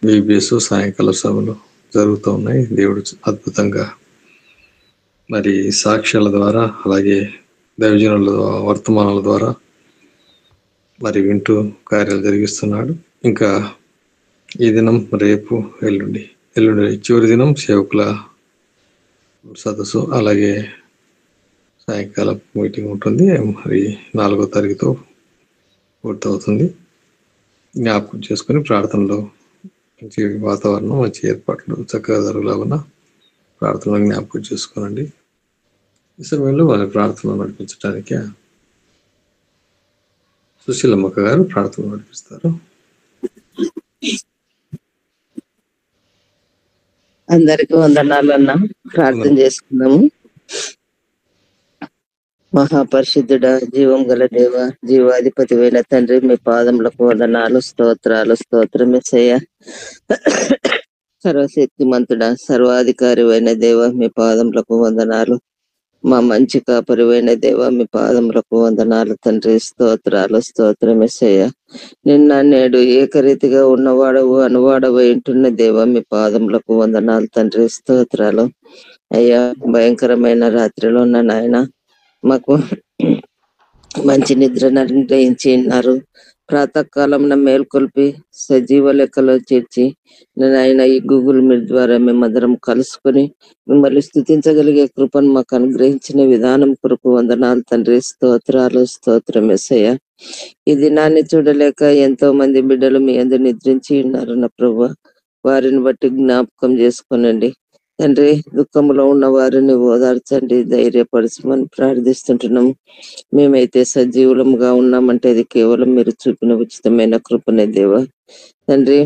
[SPEAKER 2] బీబీఎస్ సాయంకాల సభలు జరుగుతూ ఉన్నాయి. దేవుడు అద్భుతంగా మరి సాక్ష్యాల ద్వారా, అలాగే దైవజనుల వర్తమానాల ద్వారా మరి వింటూ కార్యాలు జరిగిస్తున్నాడు. ఇంకా ఈ దినం, రేపు, ఎల్లుండి చివరి దినం సేవకుల సదస్సు, అలాగే సాయంకాలం మీటింగ్ ఉంటుంది. మరి 4వ తారీఖుతో పూర్తవుతుంది. జ్ఞాపకం చేసుకుని ప్రార్థనలో మంచి వాతావరణం, మంచి ఏర్పాట్లు చక్కగా జరగలాగున్నా ప్రార్థనలో జ్ఞాపకం చేసుకోనండి. ఈ సమయంలో వారి ప్రార్థన నడిపించడానికి సుశీలమ్మక్క గారు ప్రార్థన నడిపిస్తారు.
[SPEAKER 10] అందరికి వందనాలన్నా. ప్రార్థన చేసుకున్నాము. మహాపరిశుద్ధుడ, జీవం గల దేవ, జీవాధిపతి అయిన తండ్రి, మీ పాదములకు వందనాలు, స్తోత్రాలు. స్తోత్రమేసయ్య. సర్వశక్తిమంతుడ, సర్వాధికారి అయిన దేవ, మీ పాదములకు వందనాలు. మా మంచి కాపరివైన దేవ, మీ పాదములకు వందనాలు తండ్రి. స్తోత్రాలు. స్తోత్రమేసయ్య. నిన్న నేడు ఏకరీతిగా ఉన్నవాడవు, అనువాడవు ఇంటున్న దేవ, మీ పాదములకు వందనాలు తండ్రి. స్తోత్రాలు అయ్యా. భయంకరమైన రాత్రిలో ఉన్న నాయన మాకు మంచి నిద్రను అనుగ్రహించి ఉన్నారు. ప్రాతకాలం మేల్కొల్పి సజీవ లెక్కలో చేర్చి నాయన ఈ గూగుల్ మీట్ ద్వారా మేమందరం కలుసుకొని మిమ్మల్ని స్తుతించగలిగే కృపను మాకు అనుగ్రహించిన విధానం కొరకు వందనాలు తండ్రి. స్తోత్రాలు. స్తోత్రం యేసయ్య. ఈ దినాన్ని చూడలేక ఎంతో మంది బిడ్డలు మీ యందు నిద్రించి ఉన్నారు నా ప్రభువా. వారిని బట్టి జ్ఞాపకం చేసుకోనండి తండ్రి. దుఃఖంలో ఉన్న వారిని ఓదార్చండి, ధైర్యపరచమని ప్రార్థిస్తుంటున్నాము. మేమైతే సజీవులముగా ఉన్నామంటే అది కేవలం మీరు చూపిన ఉచితమైన కృపనే దేవా తండ్రి.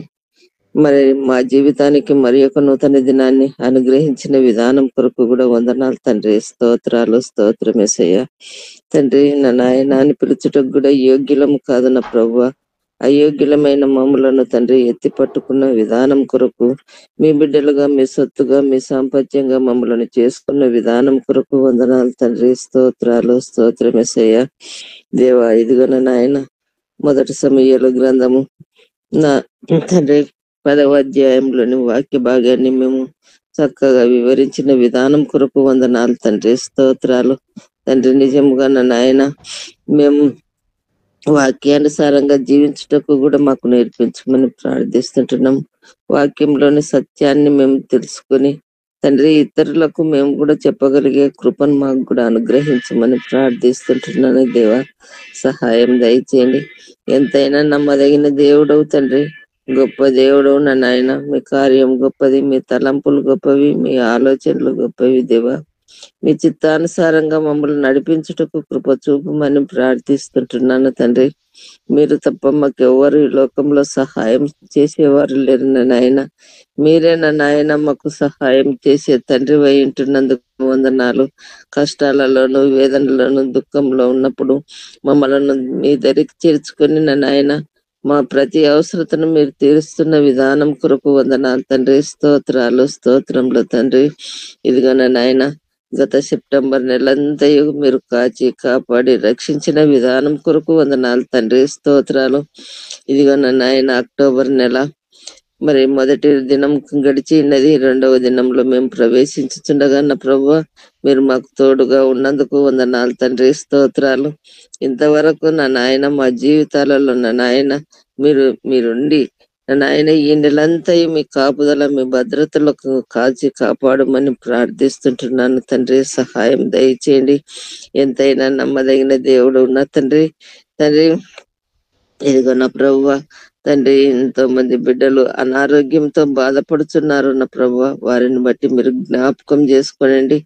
[SPEAKER 10] మరి మా జీవితానికి మరి ఒక నూతన దినాన్ని అనుగ్రహించిన విధానం కొరకు కూడా వందనాలు తండ్రి. స్తోత్రాలు. స్తోత్రం యేసయ్య. తండ్రి, నా నాయన అని పిలుచుటకు కూడా యోగ్యులం కాదు నా ప్రభువా. అయోగ్యులమైన మమ్ములను తండ్రి ఎత్తి పట్టుకున్న విధానం కొరకు, మీ బిడ్డలుగా, మీ సొత్తుగా, మీ సాంపత్యంగా మమ్మలను చేసుకున్న విధానం కొరకు వందనాలు తండ్రి. స్తోత్రాలు. స్తోత్రం యేసయ్య. దేవా, ఇదిగోన నాయన మొదటి సమూయేలు గ్రంథము నా తండ్రి 10వ అధ్యాయంలోని వాక్య భాగాన్ని మేము చక్కగా వివరించిన విధానం కొరకు వందనాలు తండ్రి. స్తోత్రాలు తండ్రి. నిజముగా నా నాయన మేము వాక్యానుసారంగా జీవించుటకు కూడా మాకు నేర్పించమని ప్రార్థిస్తుంటున్నాం. వాక్యంలోని సత్యాన్ని మేము తెలుసుకొని తండ్రి ఇతరులకు మేము కూడా చెప్పగలిగే కృపను మాకు కూడా అనుగ్రహించమని ప్రార్థిస్తుంటున్నాను దేవా. సహాయం దయచేయండి. ఎంతైనా నమ్మదగిన దేవుడవు తండ్రి, గొప్ప దేవుడవు నా నాయన. మీ కార్యం గొప్పది, మీ తలంపులు గొప్పవి, మీ ఆలోచనలు గొప్పవి దేవా. మీ చిత్తానుసారంగా మమ్మల్ని నడిపించుటకు కృప చూపమని ప్రార్థిస్తుంటున్నాను తండ్రి. మీరు తప్ప మాకు ఎవరు ఈ లోకంలో సహాయం చేసేవారు లేరు నాయన. మీరే నా నాయన మాకు సహాయం చేసే తండ్రి అయి ఉంటున్నందుకు వందనాలు. కష్టాలలోను, వేదనలోను, దుఃఖంలో ఉన్నప్పుడు మమ్మల్ని మీ దగ్గరికి చేర్చుకొని నా నాయన మా ప్రతి అవసరతను మీరు తీరుస్తున్న విధానం కొరకు వందనాలు తండ్రి. స్తోత్రాలు. స్తోత్రంలో తండ్రి. ఇదిగో నా నాయన గత సెప్టెంబర్ నెలంతయు మీరు కాచి కాపాడి రక్షించిన విధానం కొరకు వందనాలు తండ్రి, స్తోత్రాలు. ఇదిగో నాయన అక్టోబర్ నెల మరి మొదటి దినం గడిచినది, రెండవ దినంలో మేము ప్రవేశించుచుండగా నా ప్రభువా మీరు మాకు తోడుగా ఉన్నందుకు వందనాలు తండ్రి, స్తోత్రాలు. ఇంతవరకు నా నాయన మా జీవితాలలో నా నాయన మీరుండి నా నాయన ఈ నెలంతా మీ కాపుదల మీ భద్రతలకు కాచి కాపాడమని ప్రార్థిస్తుంటున్నాను తండ్రి. సహాయం దయచేయండి. ఎంతైనా నమ్మదగిన దేవుడు ఉన్న తండ్రి. ఇదిగో నా ప్రభువా తండ్రి, ఎంతో మంది బిడ్డలు అనారోగ్యంతో బాధపడుతున్నారు నా ప్రభువా, వారిని బట్టి మీరు జ్ఞాపకం చేసుకోనండి.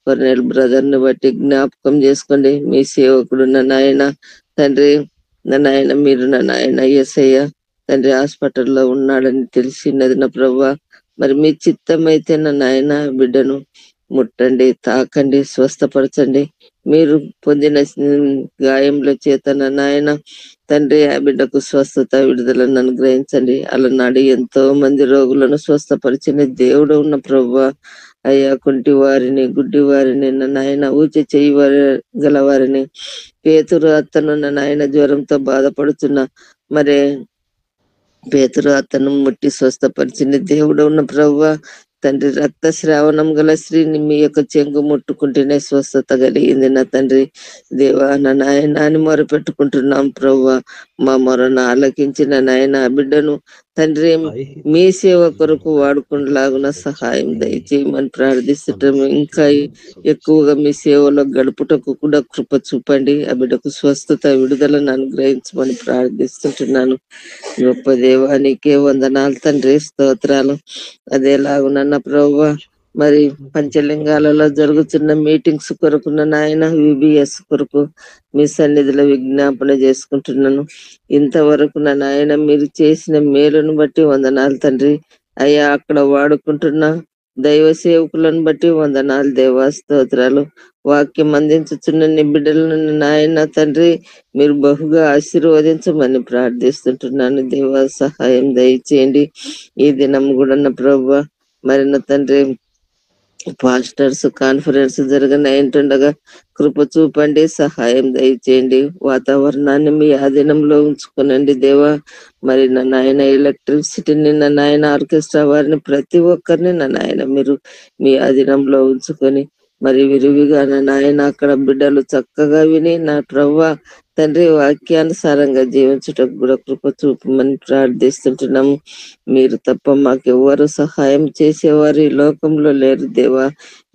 [SPEAKER 10] కొర్నేల్ బ్రదర్ ని బట్టి జ్ఞాపకం చేసుకోండి. మీ సేవకుడు నా నాయన తండ్రి, నా నాయన మీరు నా నాయన యేసయ్య తండ్రి హాస్పిటల్లో ఉన్నాడని తెలిసినది నా ప్రభువా. మరి మీ చిత్తం అయితే నా నాయన బిడ్డను ముట్టండి, తాకండి, స్వస్థపరచండి. మీరు పొందిన గాయముల చేత నా నాయన తండ్రి ఆ బిడ్డకు స్వస్థత విడుదలను అనుగ్రహించండి. అలనాడు ఎంతో మంది రోగులను స్వస్థపరిచిన దేవుడు ఉన్న ప్రభువా. అయ్యా కుంటి వారిని, గుడ్డి వారిని నా నాయన ఊచి చేయి గలవారిని, పేతురు అత్తను నా నాయన జ్వరంతో బాధపడుతున్న మరి పేతురు అతను ముట్టి స్వస్థపరిచిన దేవుడు ఉన్న ప్రభువా. తండ్రి రక్త శ్రావణం గల స్త్రీని మీ యొక్క చెంగు ముట్టుకుంటేనే స్వస్థత కలిగింది నా తండ్రి. దేవా నా నాయన అని మొరపెట్టుకుంటున్నాం ప్రభువా. మా మొరను ఆలకించిన నాయన బిడ్డను తండ్రి మీ సేవ కొరకు వాడుకునేలాగున సహాయం దయచేయమని ప్రార్థిస్తుంటాం. ఇంకా ఎక్కువగా మీ సేవలో గడుపుటకు కూడా కృప చూపండి. ఆ బిడ్డకు స్వస్థత విడుదలను అనుగ్రహించమని ప్రార్థిస్తుంటున్నాను. గొప్ప దేవానికే వందనాలు తండ్రి, స్తోత్రాలు. అదేలాగునన్న ప్రభువా మరి పంచలింగాలలో జరుగుతున్న మీటింగ్స్ కొరకు నాయన విబిఎస్ కొరకు మీ సన్నిధిలో విజ్ఞాపన చేసుకుంటున్నాను. ఇంతవరకు నా నాయన మీరు చేసిన మేలును బట్టి వందనాలు తండ్రి. అయ్యా అక్కడ వాడుకుంటున్న దైవ సేవకులను బట్టి వందనాలు దేవా, స్తోత్రాలు. వాక్యం అందించుతున్న నీ బిడ్డలను నాయన తండ్రి మీరు బహుగా ఆశీర్వదించమని ప్రార్థిస్తుంటున్నాను. దేవా సహాయం దయచేయండి. ఈ దినం కూడా నా ప్రభువా మరి నా తండ్రి పాస్టర్స్ కాన్ఫరెన్స్ జరగనైంటుండగా కృప చూపండి, సహాయం దయచేయండి. వాతావరణాన్ని మీ ఆధీనంలో ఉంచుకోనండి దేవా. మరి నా నాయన ఎలక్ట్రిసిటీని నా నాయన ఆర్కెస్ట్రా వారిని ప్రతి ఒక్కరిని నా నాయన మీరు మీ ఆధీనంలో ఉంచుకొని మరి విరివిగా నా నాయన అక్కడ బిడ్డలు చక్కగా విని నా ప్రభువా తండ్రి వాక్యానుసారంగా జీవించటకు కూడా కృప చూపమని ప్రార్థిస్తుంటున్నాము. మీరు తప్ప మాకెవ్వరు సహాయం చేసేవారు ఈ లోకంలో లేరు దేవా.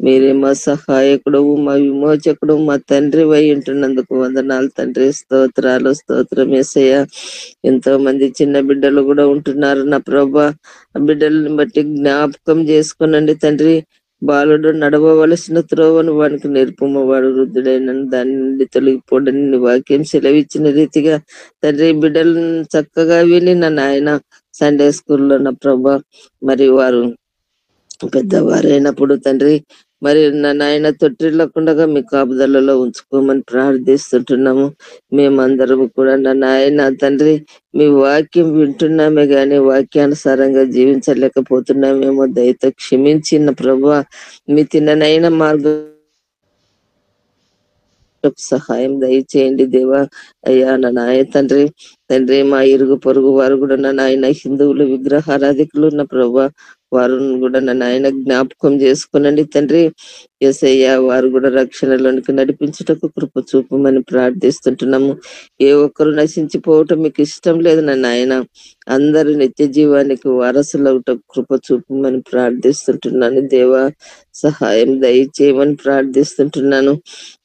[SPEAKER 10] మీరే మా సహాయకుడు, మా విమోచకుడు, మా తండ్రి వై ఉంటున్నందుకు వందనాలు తండ్రి, స్తోత్రాలు. స్తోత్రం యేసయ్య. ఎంతో మంది చిన్న బిడ్డలు కూడా ఉంటున్నారు నా ప్రభువా. ఆ బిడ్డలను బట్టి జ్ఞాపకం చేసుకునండి తండ్రి. బాలుడు నడవవలసిన త్రోవను వానికి నేర్పుమ, వాడు వృద్ధుడైన దాని నుండి తొలగిపోడని వాక్యం సెలవిచ్చిన రీతిగా తండ్రి బిడ్డలను చక్కగా విని నా నాయన సండే స్కూల్లో నా ప్రభా మరి వారు పెద్దవారైనప్పుడు తండ్రి మరి నా నాయన తొట్టిల్లకుండగా మీ కాపుదలలో ఉంచుకోమని ప్రార్థిస్తుంటున్నాము. మేమందరం కూడా నా నాయన తండ్రి మీ వాక్యం వింటున్నామే గాని వాక్యానుసారంగా జీవించలేకపోతున్నామేమో దయతో క్షమించిన ప్రభువా. మీ తిన్ననైన మార్గం సహాయం దయచేయండి దేవా. అయ్యా నా నాయ తండ్రి మా ఇరుగు పొరుగు వారు కూడా నా నాయన హిందువులు విగ్రహారాధికులు ఉన్న ప్రభువా, వారు కూడా నా నాయన జ్ఞాపకం చేసుకునండి తండ్రి. యేసయ్య వారు కూడా రక్షణలోనికి నడిపించుటకు కృప చూపమని ప్రార్థిస్తుంటున్నాము. ఏ ఒక్కరు నశించిపోవటం మీకు ఇష్టం లేదు నా నాయన. అందరూ నిత్య జీవానికి వారసులవుట కృప చూపమని ప్రార్థిస్తుంటున్నాను దేవా. సహాయం దయచేయమని ప్రార్థిస్తుంటున్నాను.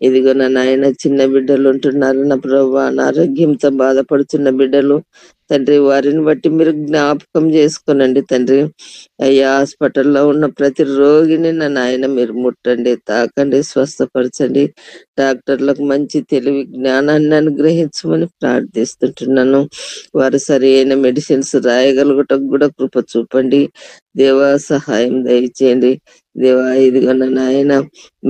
[SPEAKER 10] ఇదిగో నా నాయన చిన్న బిడ్డలు ఉంటున్నారు నా ప్రభువా, అనారోగ్యంతో బాధపడుతున్న బిడ్డలు తండ్రి, వారిని బట్టి మీరు జ్ఞాపకం చేసుకునండి తండ్రి. అయ్యా హాస్పిటల్లో ఉన్న ప్రతి రోగిని నా నాయన మీరు ముట్టండి, తాకండి, స్వస్థపరచండి. డాక్టర్లకు మంచి తెలివి జ్ఞానాన్ని అనుగ్రహించమని ప్రార్థిస్తుంటున్నాను. వారు సరి అయిన మెడిసిన్స్ రాయగలుగుటకు కూడా కృప చూపండి దేవా. సహాయం దయచేయండి దేవా. ఇదిగో నా నాయన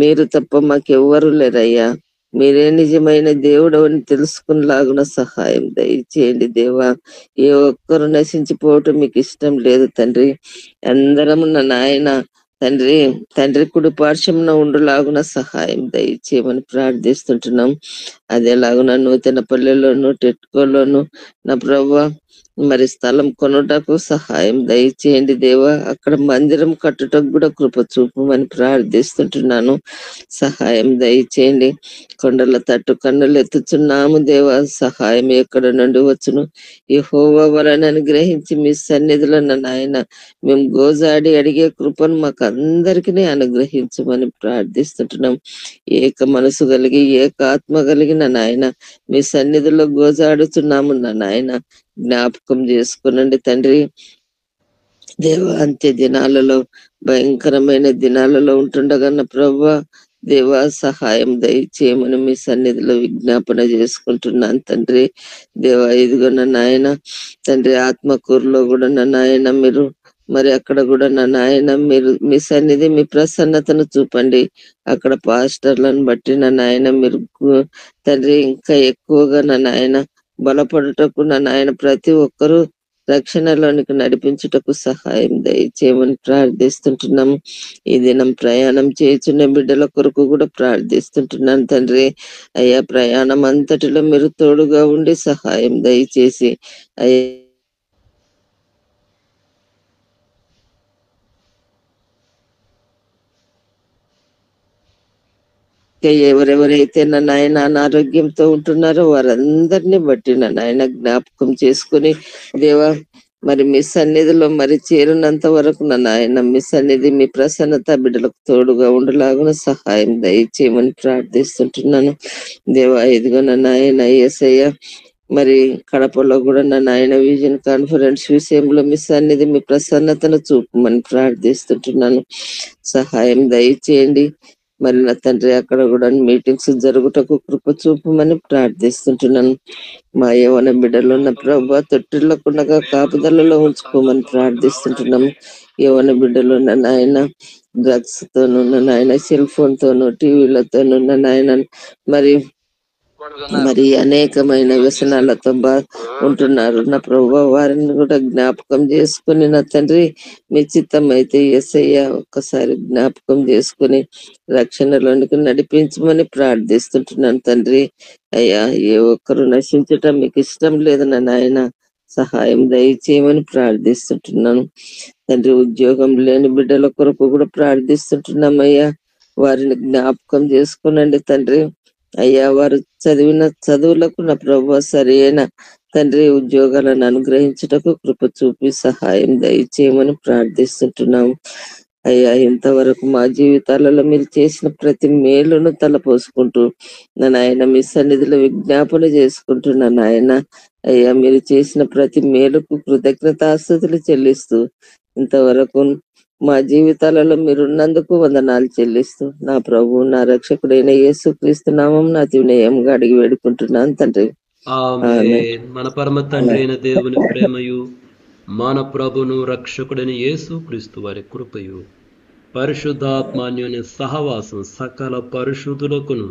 [SPEAKER 10] మీరు తప్ప మాకెవ్వరు లేరయ్యా. మీరే నిజమైన దేవుడు అని తెలుసుకునేలాగున సహాయం దయచేయండి దేవా. ఏ ఒక్కరు నశించిపోవటం మీకు ఇష్టం లేదు తండ్రి. అందరము నా నాయన తండ్రి తండ్రి కుడి పార్శ్వమున ఉండులాగున సహాయం దయచేయమని ప్రార్థిస్తుంటున్నాం. అదేలాగున నూతన పల్లెల్లోను టెట్కోలోను నా ప్రభువా మరి స్థలం కొనుటకు సహాయం దయచేయండి దేవా. అక్కడ మందిరం కట్టుటకు కూడా కృప చూపమని ప్రార్థిస్తుంటున్నాను. సహాయం దయచేయండి. కొండల తట్టు కన్నులు ఎత్తుచున్నాము దేవా. సహాయం ఎక్కడ నుండి వచ్చును? యెహోవా వలన గ్రహించి మీ సన్నిధిలో నాయన మేము గోజాడి అడిగే కృపను మాకు అందరికీ అనుగ్రహించమని ప్రార్థిస్తుంటున్నాం. ఏక మనసు కలిగి ఏక ఆత్మ కలిగిన నాయన మీ సన్నిధిలో గోజాడుతున్నాము నాయన. జ్ఞాపకం చేసుకునండి తండ్రి దేవ. అంత్య దినాలలో భయంకరమైన దినాలలో ఉంటుండగా ప్రభువా దేవా సహాయం దయచేయమని మీ సన్నిధిలో విజ్ఞాపన చేసుకుంటున్నాను తండ్రి దేవా. ఇదిగో నాయన తండ్రి ఆత్మకూరులో కూడా నాయన మీరు మరి అక్కడ కూడా నాయన మీరు మీ సన్నిధి మీ ప్రసన్నతను చూపండి. అక్కడ పాస్టర్లను బట్టి నాయన మీరు తండ్రి ఇంకా ఎక్కువగా నాయన బలపడుటకు నాయన ప్రతి ఒక్కరూ రక్షణలోనికి నడిపించుటకు సహాయం దయచేయమని ప్రార్థిస్తుంటున్నాము. ఈ దినం ప్రయాణం చేయుచున్న బిడ్డల కొరకు కూడా ప్రార్థిస్తుంటున్నాను తండ్రి. అయ్యా ప్రయాణం అంతటిలో మీరు తోడుగా ఉండి సహాయం దయచేసి అయ్యా ఎవరెవరైతే నాయన అనారోగ్యంతో ఉంటున్నారో వారందరినీ బట్టి నాయన జ్ఞాపకం చేసుకుని దేవా మరి మీ సన్నిధిలో మరి చేరినంత వరకు నాయన మీ సన్నిధి మీ ప్రసన్నత బిడ్డలకు తోడుగా ఉండలాగున సహాయం దయచేయమని ప్రార్థిస్తుంటున్నాను దేవా. ఇదిగో నాయన యేసయ్య మరి కడపలో కూడా నాయన విజన్ కాన్ఫరెన్స్ విషయంలో మీ సన్నిధి మీ ప్రసన్నతను చూపమని ప్రార్థిస్తుంటున్నాను. సహాయం దయచేయండి. మరి నా తండ్రి అక్కడ కూడా మీటింగ్స్ జరుగుటకు కృప చూపమని ప్రార్థిస్తుంటున్నాను. మా యవ్వన బిడ్డలు ఉన్న ప్రభువా తొట్టిల్లకుండగా కాపుదలలో ఉంచుకోమని ప్రార్థిస్తుంటున్నాము. యవ్వన బిడ్డలు ఉన్న నాయన డ్రగ్స్ తోనున్న నాయన సెల్ ఫోన్ తోను టీవీలతోనున్న నాయన మరి అనేకమైన వ్యసనాలతో ఉంటున్నారు నా ప్రభువా. వారిని కూడా జ్ఞాపకం చేసుకుని నా తండ్రి మీ చిత్తం అయితే యేసయ్య ఒక్కసారి జ్ఞాపకం చేసుకుని రక్షణలోనికి నడిపించమని ప్రార్థిస్తుంటున్నాను తండ్రి. అయ్యా ఏ ఒక్కరు నశించటం మీకు ఇష్టం లేదు నాయన. సహాయం దయచేయమని ప్రార్థిస్తుంటున్నాను తండ్రి. ఉద్యోగం లేని బిడ్డల కొరకు కూడా ప్రార్థిస్తుంటున్నామయ్యా. వారిని జ్ఞాపకం చేసుకునండి తండ్రి. అయ్యా వారు చదివిన చదువులకు నా ప్రభువా సరైన తండ్రి ఉద్యోగాలను అనుగ్రహించుటకు కృప చూపి సహాయం దయచేయమని ప్రార్థిస్తుంటున్నాము అయ్యా. ఇంతవరకు మా జీవితాలలో మీరు చేసిన ప్రతి మేలును తలపోసుకుంటూ నాయన మీ సన్నిధిలో విజ్ఞాపన చేసుకుంటున్నా నాయన. అయ్యా మీరు చేసిన ప్రతి మేలుకు కృతజ్ఞతాస్తుతులు చెల్లిస్తూ ఇంతవరకు మా జీవితాలలో మీరున్నందుకు వందనాలు చెల్లిస్తూ నా ప్రభు నా రక్షకుడైన యేసుక్రీస్తు నామం నా వినయంగా అడిగి వేడుకుంటున్నాను తండ్రి.
[SPEAKER 3] ఆమేన్. మన పరమ తండ్రి అయిన దేవుని ప్రేమయు మన ప్రభును రక్షకుడైన యేసుక్రీస్తు వారి కృపయు పరిశుద్ధాత్మాన్యుని సహవాసం సకల పరిశుద్ధులకును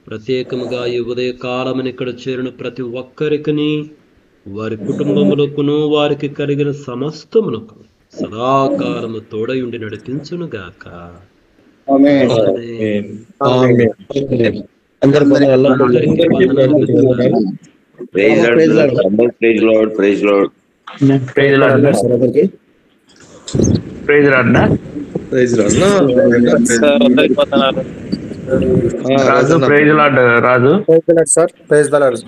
[SPEAKER 3] ప్రత్యేకముగా ఈ ఉదయ కాలమున ఇక్కడ చేరిన ప్రతి ఒక్కరికి వారి కుటుంబములకును వారికి కలిగిన సమస్తమునకు సదాకాలము తోడయుండి నడిపించును గాక.
[SPEAKER 8] Raju praise lord. Raju
[SPEAKER 9] sir praise the lord.